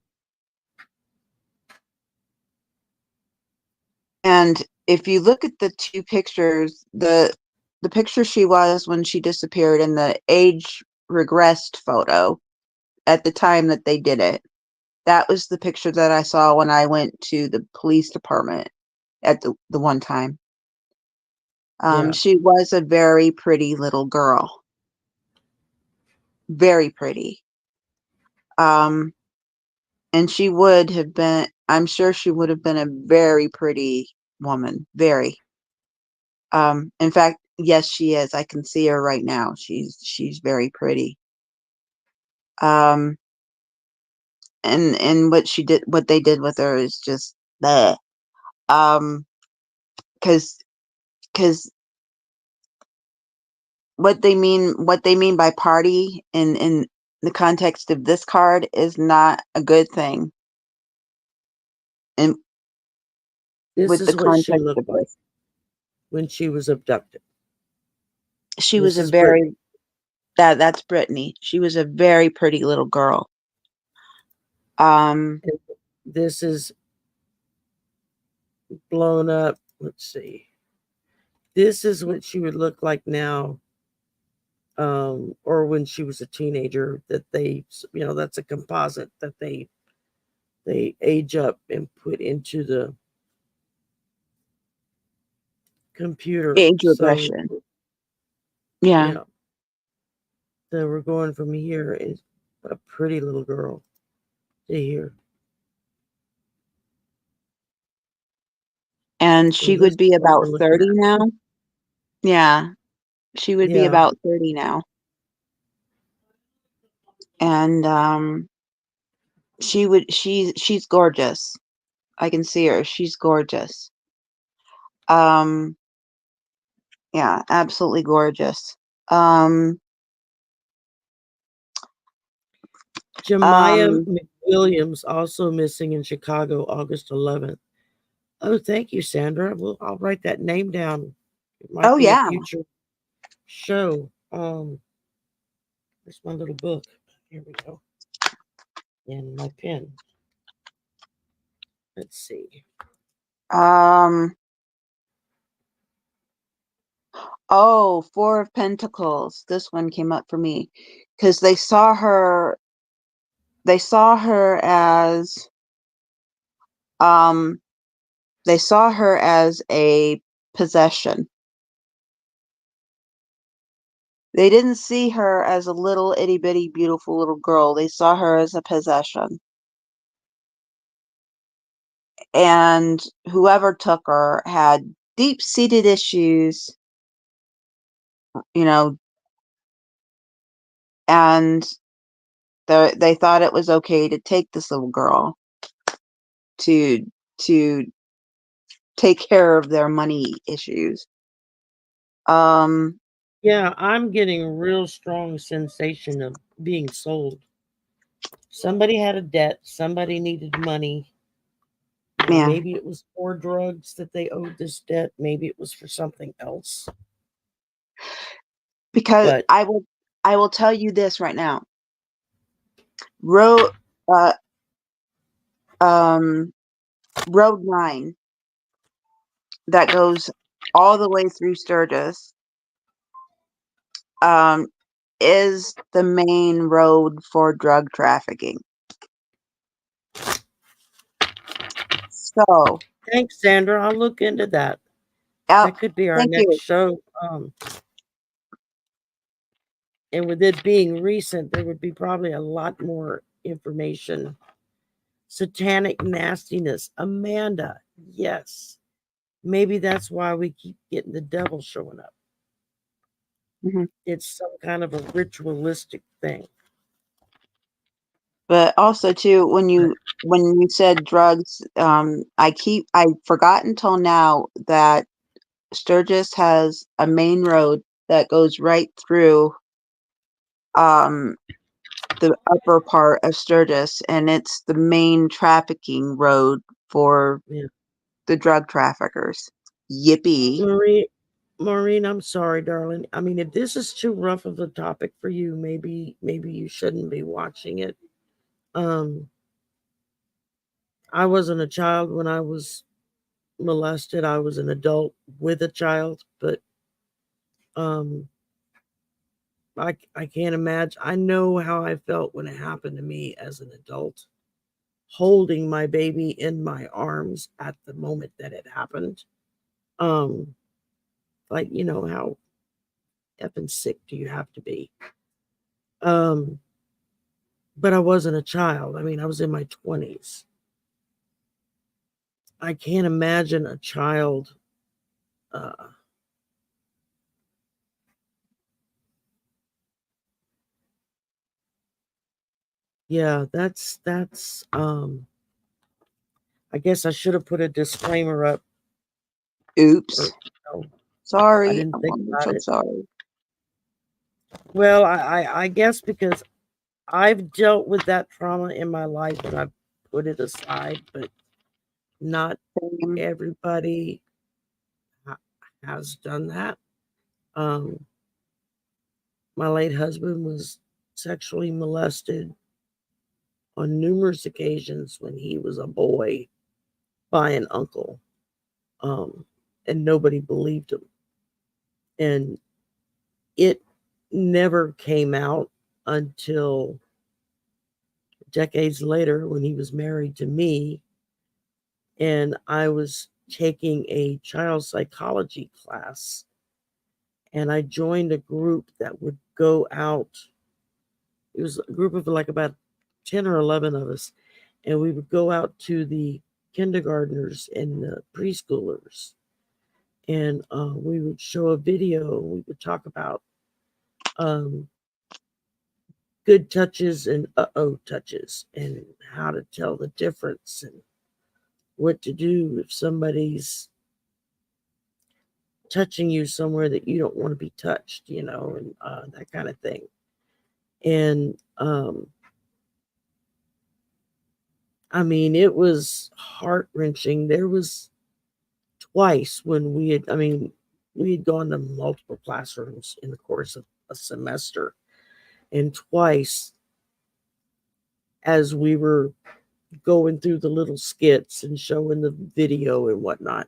And if you look at the two pictures, the picture she was when she disappeared and the age regressed photo at the time that they did it, that was the picture that I saw when I went to the police department at the one time. Yeah. She was a very pretty little girl. Very pretty. Um, and she would have been, I'm sure she would have been a very pretty woman. Very. In fact, yes, she is. I can see her right now. She's very pretty. Um, and what they did with her is just bleh. Um, because what they mean by party in the context of this card is not a good thing. And This with the is what she context looked of like this, when she was abducted. she was This a is Brittany. very that's Brittany. She was a very pretty little girl. Um, And this is blown up. Let's see. This is what she would look like now, or when she was a teenager. That that's a composite that they age up and put into the computer. age So regression. Yeah. yeah, so we're going from here is a pretty little girl to here. And So she this would is be what about we're looking 30 at. now. Yeah, she would be Yeah, about 30 now. And she's gorgeous. I can see her. She's gorgeous. Um, yeah, absolutely gorgeous. Um, Jemiah um, McWilliams also missing in Chicago, August 11th. Oh, thank you, Sandra. I'll write that name down. It might oh be a yeah. future show. There's my little book. Here we go. And my pen. Let's see. Um, oh, Four of Pentacles. This one came up for me because they saw her as um they saw her as a possession. They didn't see her as a little itty bitty beautiful little girl. They saw her as a possession. And whoever took her had deep seated issues, you know, and they thought it was okay to take this little girl to to take care of their money issues. Um, Yeah, I'm getting a real strong sensation of being sold. Somebody had a debt. Somebody needed money. yeah, Maybe it was for drugs that they owed this debt. Maybe it was for something else. because But I will tell you this right now. Road, uh, Road 9 that goes all the way through Sturgis, is the main road for drug trafficking. So, Thanks, Sandra. I'll look into that. yep, That could be our thank next you. show. And with it being recent, there would be probably a lot more information. Satanic nastiness. Amanda, yes. Maybe that's why we keep getting the devil showing up. Mhm. It's some kind of a ritualistic thing. But also too, when you said drugs, I forgot until now that Sturgis has a main road that goes right through the upper part of Sturgis, and it's the main trafficking road for Yeah. the drug traffickers. Yippee. Maureen, I'm sorry, darling. I mean, if this is too rough of a topic for you, maybe you shouldn't be watching it. I wasn't a child when I was molested. I was an adult with a child, but um I can't imagine. I know how I felt when it happened to me as an adult, holding my baby in my arms at the moment that it happened. Um, like, how effing sick do you have to be? Um, but I wasn't a child. I mean, I was in my 20s. I can't imagine a child. Uh, yeah, that's. I guess I should have put a disclaimer up. Or, Oops. no, I Sorry. didn't think I'm about so it. sorry. Well, I guess because I've dealt with that trauma in my life and I've put it aside, but not Same. everybody has done that. Um, my late husband was sexually molested on numerous occasions when he was a boy by an uncle, um, and nobody believed him. And it never came out until decades later when he was married to me, and I was taking a child psychology class, and I joined a group that would go out. It was a group of like about 10 or 11 of us, and we would go out to the kindergartners and the preschoolers, and we would show a video. We would talk about um, good touches and uh-oh touches, and how to tell the difference, and what to do if somebody's touching you somewhere that you don't want to be touched, and that kind of thing. And I mean, it was heart wrenching. There was twice when we had gone to multiple classrooms in the course of a semester, and twice as we were going through the little skits and showing the video and whatnot,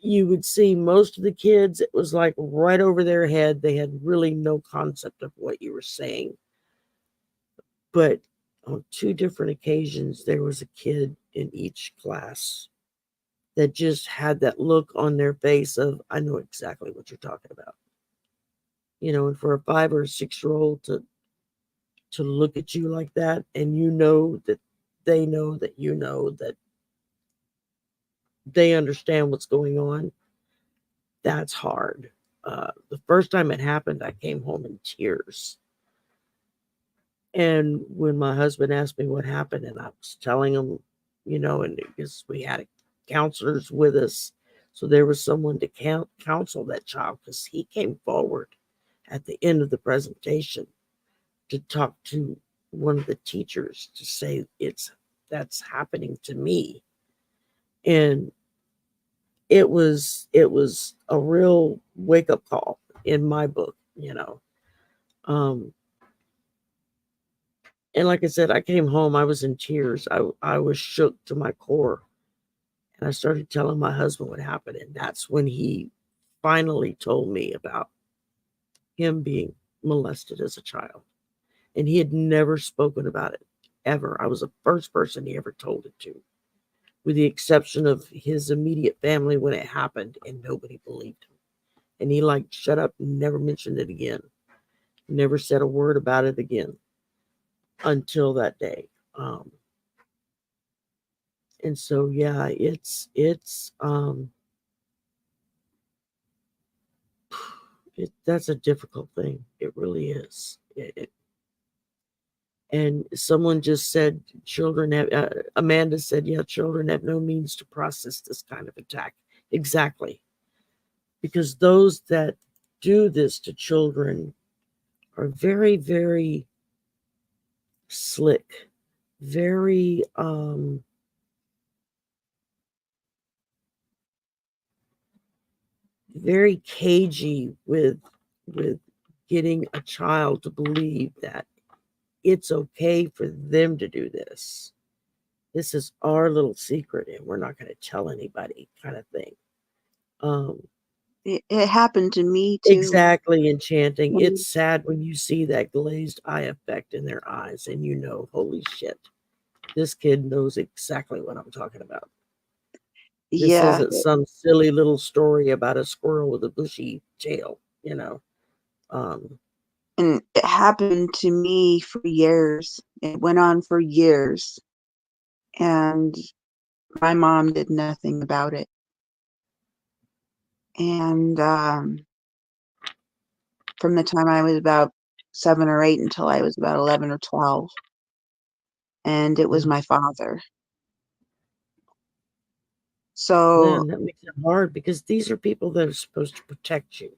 you would see most of the kids, it was like right over their head. They had really no concept of what you were saying. But on two different occasions, there was a kid in each class that just had that look on their face of, I know exactly what you're talking about. And for a 5 or 6 year old to look at you like that, and that they know that they understand what's going on, that's hard. The first time it happened, I came home in tears. And when my husband asked me what happened, and I was telling him, and because we had counselors with us, so there was someone to counsel that child, because he came forward at the end of the presentation to talk to one of the teachers to say that's happening to me. And it was a real wake up call in my book. Um, and like I said, I came home, I was in tears. I was shook to my core. And I started telling my husband what happened. And that's when he finally told me about him being molested as a child. And he had never spoken about it ever. I was the first person he ever told it to, with the exception of his immediate family when it happened, and nobody believed him. And he like shut up and never mentioned it again. Never said a word about it again until that day. And so yeah, that's a difficult thing. It really is. And someone just said children have, Amanda said, yeah, children have no means to process this kind of attack. Exactly. Because those that do this to children are very, very slick, very, very cagey with getting a child to believe that it's okay for them to do this. This is our little secret and we're not going to tell anybody, kind of thing. It happened to me too. Exactly, enchanting. It's sad when you see that glazed eye effect in their eyes and you know, holy shit, this kid knows exactly what I'm talking about. This Yeah. isn't some silly little story about a squirrel with a bushy tail, you know. And it happened to me for years. It went on for years. And my mom did nothing about it. And from the time I was about 7 or 8 until I was about 11 or 12. And it was my father. So then that makes it hard because these are people that are supposed to protect you.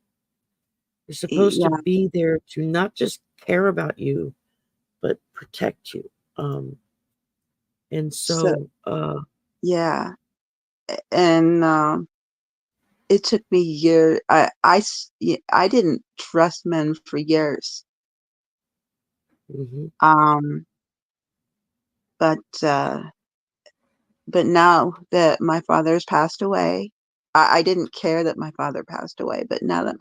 They're supposed to be there to not just care about you, but protect you. And so yeah. And it took me years. I didn't trust men for years. But now that my father's passed away, I didn't care that my father passed away, but now that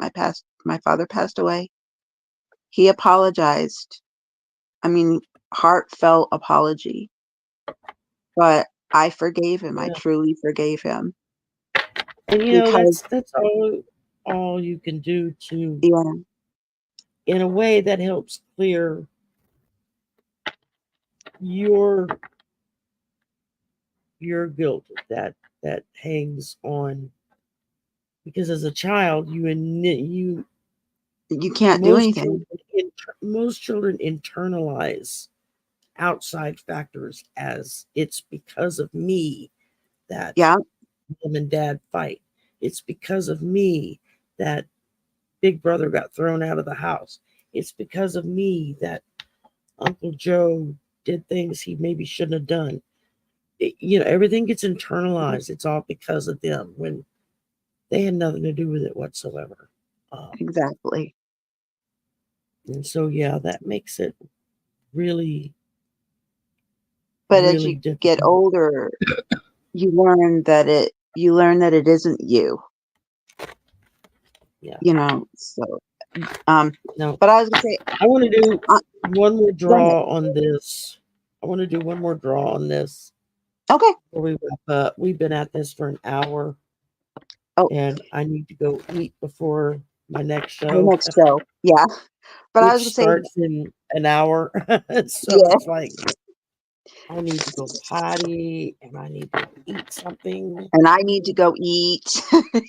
my father passed away, he apologized. I mean, heartfelt apology. But I forgave him. I truly forgave him. And you know, that's all you can do to, in a way that helps clear your guilt that hangs on, because as a child you can't do anything. Most children internalize outside factors as it's because of me that mom and dad fight. It's because of me that Big Brother got thrown out of the house. It's because of me that Uncle Joe did things he maybe shouldn't have done. Everything gets internalized. It's all because of them when they had nothing to do with it whatsoever. Exactly. And so, yeah, that makes it really, but really as you difficult. Get older, you learn that it isn't you. Yeah. So no. But I was gonna say, I want to do one more draw on this. Okay. Before we wrap up. We've been at this for an hour. And I need to go eat before my next show. Yeah. But which I was gonna starts in an hour. It's like I need to go potty and I need to eat something. And I need to go eat.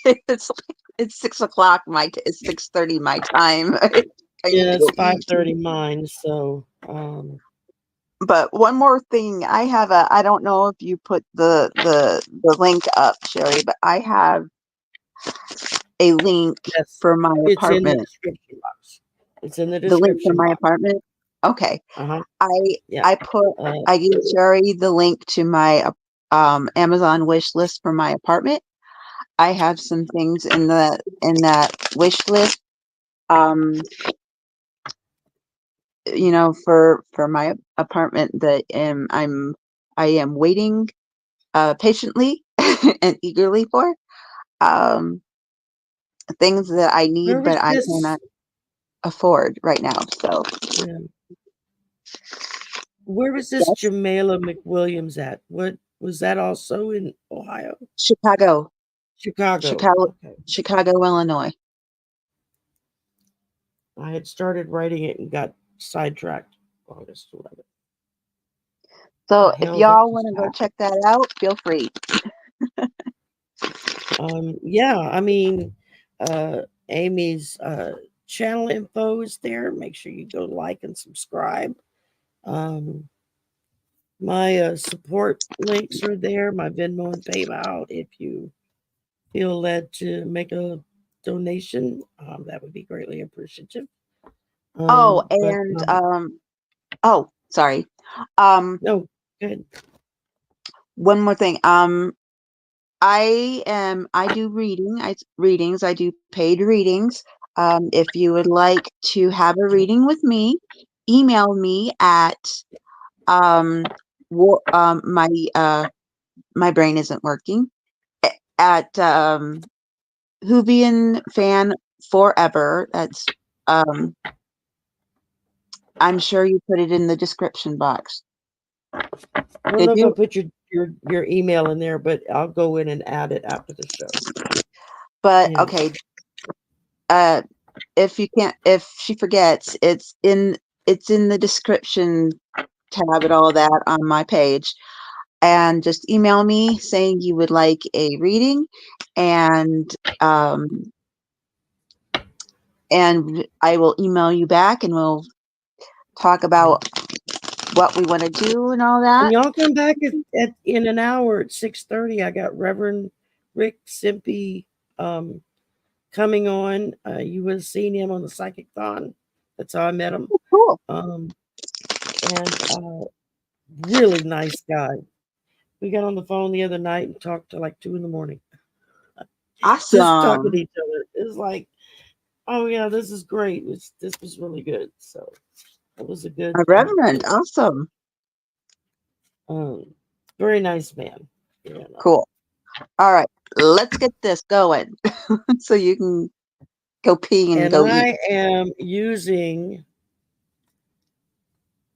It's 6 o'clock it's 6:30 my time. It's 5:30 mine. So but one more thing, I don't know if you put the link up, Shari, but I have a link for my apartment. It's in the description box. It's in the description. The link for my apartment. Okay. I gave Shari the link to my Amazon wish list for my apartment. I have some things in that wish list for my apartment that I am waiting patiently and eagerly for um, things that I Where need, was but I this? cannot afford right now. So Yeah. Where was this yes, Jamela McWilliams at? What was that also in Ohio? Chicago, Chicago. Chicago, Okay. Chicago, Illinois. I had started writing it and got sidetracked. August 11th. The So if hell that y'all just want to go happened? check that out, feel free. Yeah, I mean, Amy's channel info is there. Make sure you go like and subscribe. Um, my support links are there. My Venmo and PayPal. If you feel led to make a donation, that would be greatly appreciative. Oh, But and oh, sorry. Um, no, good. one more thing. I do readings. I do paid readings. If you would like to have a reading with me, email me at um, my my brain isn't working at Hoovian Fan Forever. That's um, I'm sure you put it in the description box. I don't Did know if I you? put your email in there, but I'll go in and add it after the show. But Yeah. okay. Uh, if she forgets, it's in the description tab and all that on my page. And just email me saying you would like a reading, and um, and I will email you back, and we'll talk about what we want to do and all And that. y'all come back at in an hour at 6:30. I got Reverend Rick Simpy um, coming on. You would have seen him on the Psychic Thon. That's how I met him. Cool. Um, and really nice guy. We got on the phone the other night and talked till like 2 in the morning. Just talking to Awesome. each other. It's like, oh yeah, this is great. This was really good. So it was a A good, reverend. Awesome. um, very nice man. You know. Cool. All right. Let's get this going so you can go pee and And go eat. I am using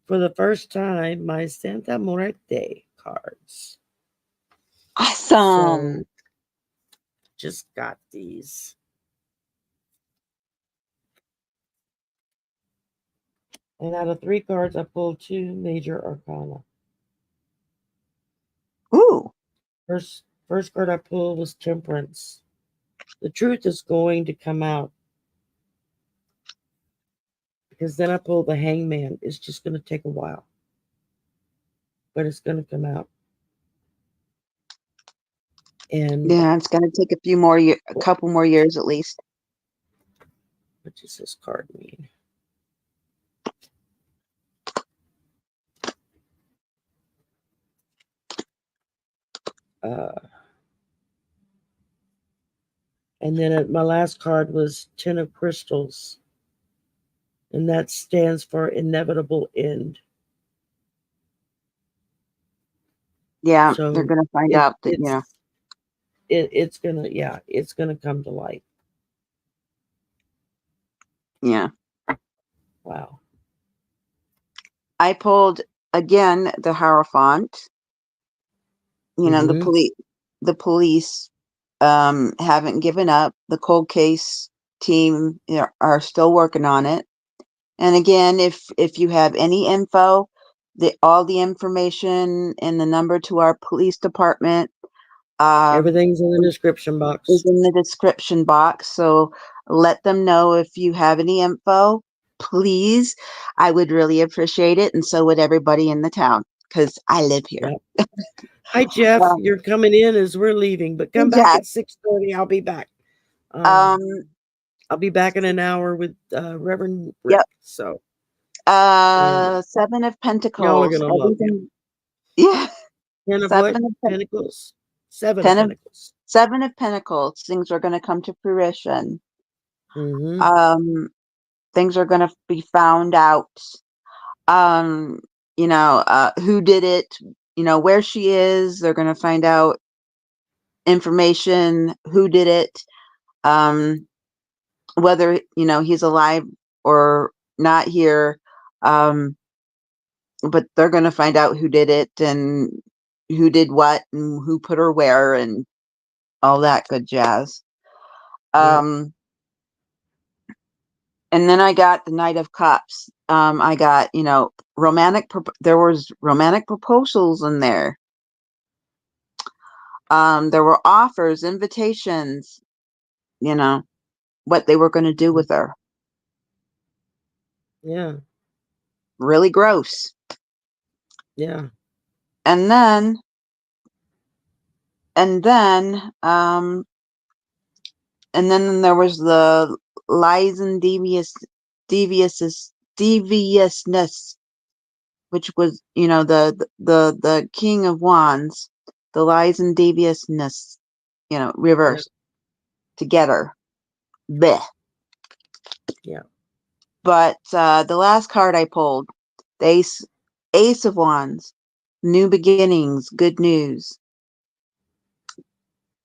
for the first time my Santa Muerte cards. Awesome. So just got these. And out of 3 cards, I pulled 2 major arcana. Ooh. First card I pulled was Temperance. The truth is going to come out because then I pulled the Hangman. It's just going to take a while, but it's going to come out. And Yeah, it's gonna take a couple more years at least. what does this card mean? Uh, and then my last card was Ten of Crystals, and that stands for inevitable end. Yeah, they're So gonna find it out that, it's it's gonna, yeah, it's gonna come to light. yeah. Wow. I pulled again the Hierophant. Mm-hmm. The police haven't given up. The cold case team are still working on it. And again, if you have any info, all the information and the number to our police department uh, Everything's in the description is box. in the description box. So let them know if you have any info, please. I would really appreciate it, and so would everybody in the town because I live here. Yep. Hi Jeff, Um, you're coming in as we're leaving, but come back yeah. at 6:30. I'll be back. Um. I'll be back in an hour with Reverend Rick. Yep. So and 7 of y'all are Pentacles. gonna love him. Everything. Yeah. 10 of what? 7 of Pentacles? 7 of 10 of Pentacles. 7 of Pentacles. Things are going to come to fruition. Mm-hmm. Um. Things are going to be found out. um, who did it, where she is. They're going to find out information, who did it, um, whether, he's alive or not here. Um, but they're going to find out who did it and who did what and who put her where and all that good jazz. Yep. And then I got the Knight of Cups. I got, there was romantic proposals in there. There were offers, invitations, what they were going to do with her. Yeah. Really gross. Yeah. And then, um, and then there was the lies and deviousness, which was, the King of Wands, the lies and deviousness, reversed together. Bleh. Yeah. But the last card I pulled, the Ace of Wands, new beginnings, good news.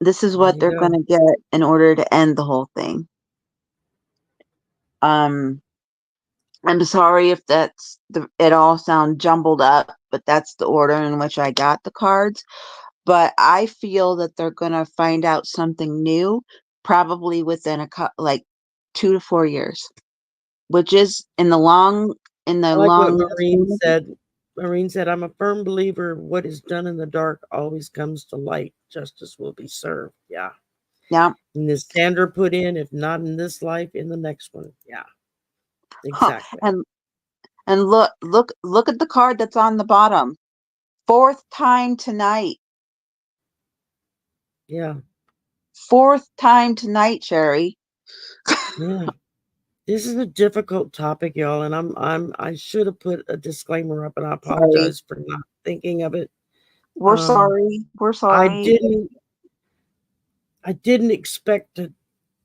This is There what you they're go. going to get in order to end the whole thing. I'm sorry if it all sounds jumbled up, but that's the order in which I got the cards. But I feel that they're going to find out something new, probably within like 2 to 4 years, which is in the long. I like what Maureen said. Maureen said, I'm a firm believer what is done in the dark always comes to light. Justice will be served. Yeah. Yeah. And as Sandra put in, if not in this life, in the next one. Yeah. Exactly. And look at the card that's on the bottom. Fourth time tonight. Yeah. Fourth time tonight, Shari. Yeah. This is a difficult topic, y'all, and I should have put a disclaimer up, and I Sorry. apologize for not thinking of it. We're sorry. We're I sorry. didn't expect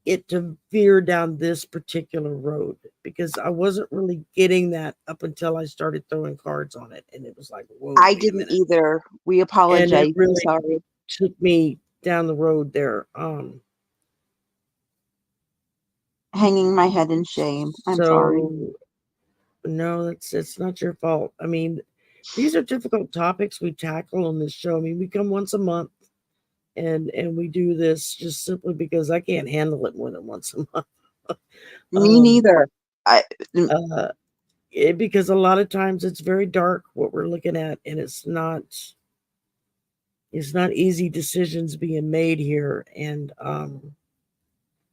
it to veer down this particular road because I wasn't really getting that up until I started throwing cards on it, and it was like, whoa, I wait a didn't minute, either. We and it apologize. We're really sorry. took me down the road there. Hanging my head in shame. I'm sorry. So no, it's not your fault. I mean, these are difficult topics we tackle on this show. I mean, we come once a month and we do this just simply because I can't handle it more than once a month. Me neither. I Uh, because a lot of times it's very dark what we're looking at, and it's not easy decisions being made here. And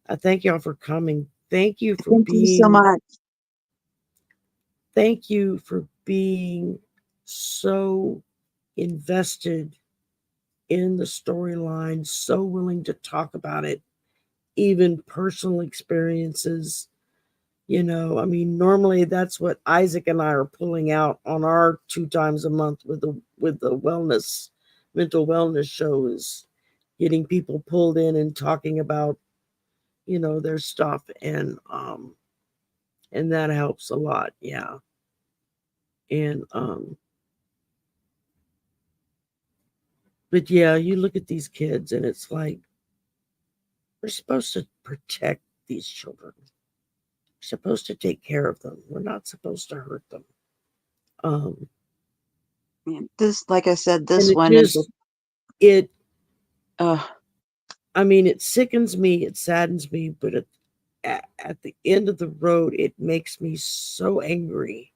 I thank y'all for coming. thank you so much. Thank you for being so invested in the storyline, so willing to talk about it, even personal experiences. I mean, normally that's what Isaac and I are pulling out on our 2 times a month with the mental wellness shows, getting people pulled in and talking about, their stuff, and that helps a lot. Yeah. And but yeah, you look at these kids and it's like we're supposed to protect these children. We're supposed to take care of them. We're not supposed to hurt them. Um, This, like I said, and this it one is. just it. Uh, I mean, it sickens me. It saddens me. But at the end of the road, it makes me so angry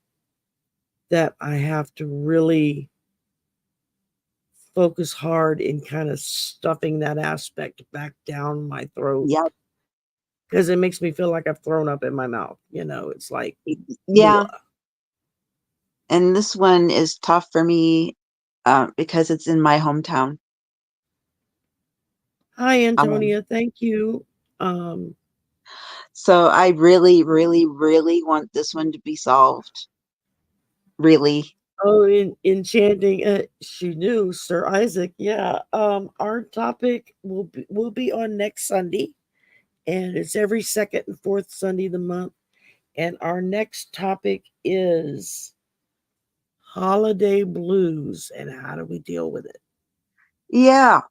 that I have to really focus hard in kind of stuffing that aspect back down my throat yeah, because it makes me feel like I've thrown up in my mouth. It's like, yeah. ugh. And this one is tough for me because it's in my hometown. Hi, Um, Antonia. Thank you. Um, so I really, really, really want this one to be solved. Really. oh, in enchanting. She knew Sir Isaac. Yeah. Our topic will be on next Sunday, and it's every second and fourth Sunday of the month. And our next topic is holiday blues and how do we deal with it? Yeah,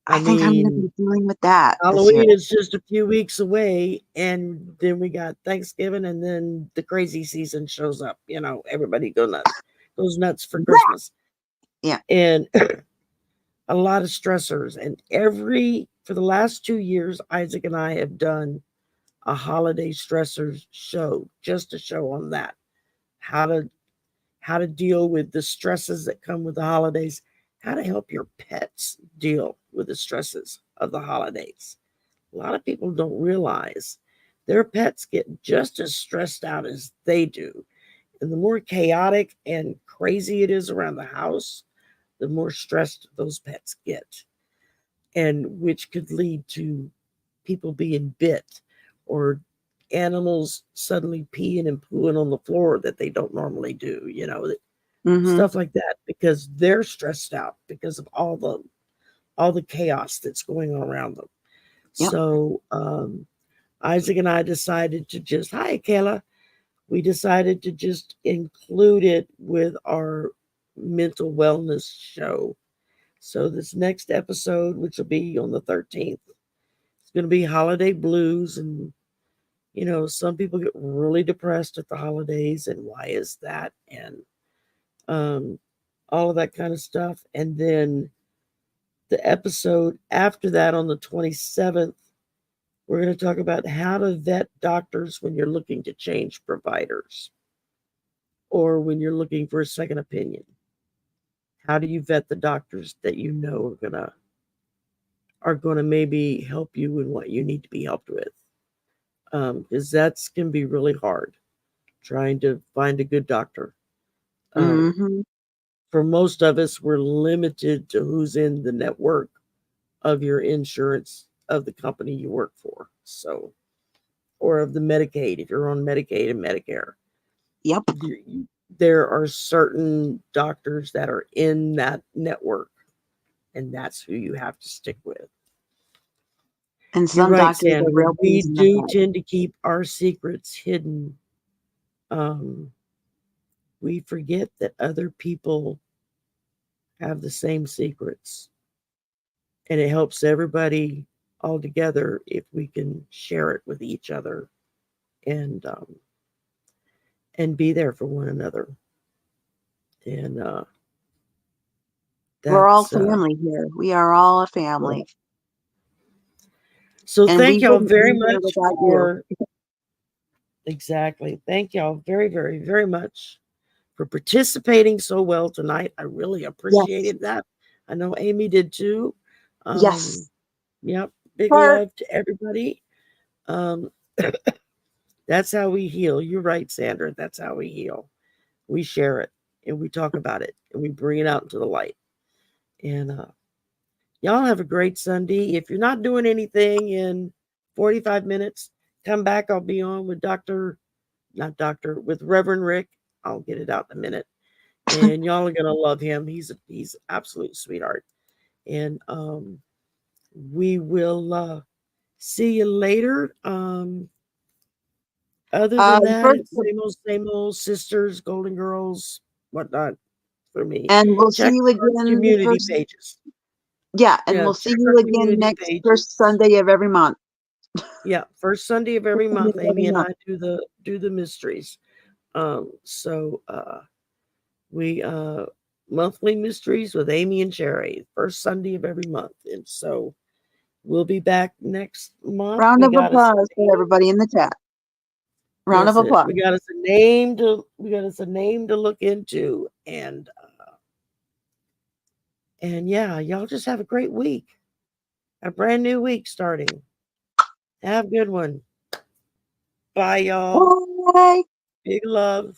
I I think I'm going to mean, be dealing with that this year. Halloween is just a few weeks away, and then we got Thanksgiving, and then the crazy season shows up. You know, everybody goes nuts for Christmas, Yeah. and a lot of stressors. And for the last 2 years, Isaac and I have done a holiday stressors show, just a show on that, how to deal with the stresses that come with the holidays, how to help your pets deal with the stresses of the holidays. A lot of people don't realize their pets get just as stressed out as they do. And the more chaotic and crazy it is around the house, the more stressed those pets get. And which could lead to people being bit or animals suddenly peeing and pooing on the floor that they don't normally do, Mm-hmm. stuff like that, because they're stressed out because of all the chaos that's going on around them. Yep. So Isaac and I decided to just, hi, Kayla. We decided to just include it with our mental wellness show. So this next episode, which will be on the 13th, it's going to be holiday blues. And, some people get really depressed at the holidays. And why is that? And all of that kind of stuff. And then the episode after that on the 27th, we're going to talk about how to vet doctors when you're looking to change providers or when you're looking for a second opinion. How do you vet the doctors that you know are gonna maybe help you in what you need to be helped with? Because that's can be really hard trying to find a good doctor. Mm-hmm. For most of us, we're limited to who's in the network of your insurance of the company you work for. So, or of the Medicaid, if you're on Medicaid and Medicare. Yep. There are certain doctors that are in that network, and that's who you have to stick with. And You're some right, doctors are Sandra. real We pains in the do butt. tend to keep our secrets hidden. We forget that other people have the same secrets, and it helps everybody all together if we can share it with each other and be there for one another. And We're all that's family here. We are all a yeah. family. So And we thank y'all wouldn't very be here much without you. for exactly. Thank y'all very, very, very much for participating so well tonight. I really Yes. appreciated that. I know Amy did too. Yes. Yep. Big Heart. love to everybody. Um, that's how we heal. You're right, Sandra. That's how we heal. We share it and we talk about it and we bring it out into the light. And y'all have a great Sunday. If you're not doing anything in 45 minutes, come back. I'll be on with with Reverend Rick. I'll get it out in a minute. And y'all are gonna love him. He's absolute sweetheart. And we will see you later. Other than that, First, it's same old sisters, golden girls, whatnot for me. and we'll see Check you our again the community first. pages. Yeah, and Yeah, we'll see check you our again community next pages. first Sunday of every month. Yeah, first Sunday of every First Sunday month, of every Amy and month. I do the mysteries. So we monthly mysteries with Amy and Shari, first Sunday of every month. And so we'll be back next month. Round We of got us applause for everybody in the chat. Round of that's it. applause. We got us a name to look into. And yeah, y'all just have a great week. A brand new week starting. Have a good one. Bye, y'all. Bye. Big love.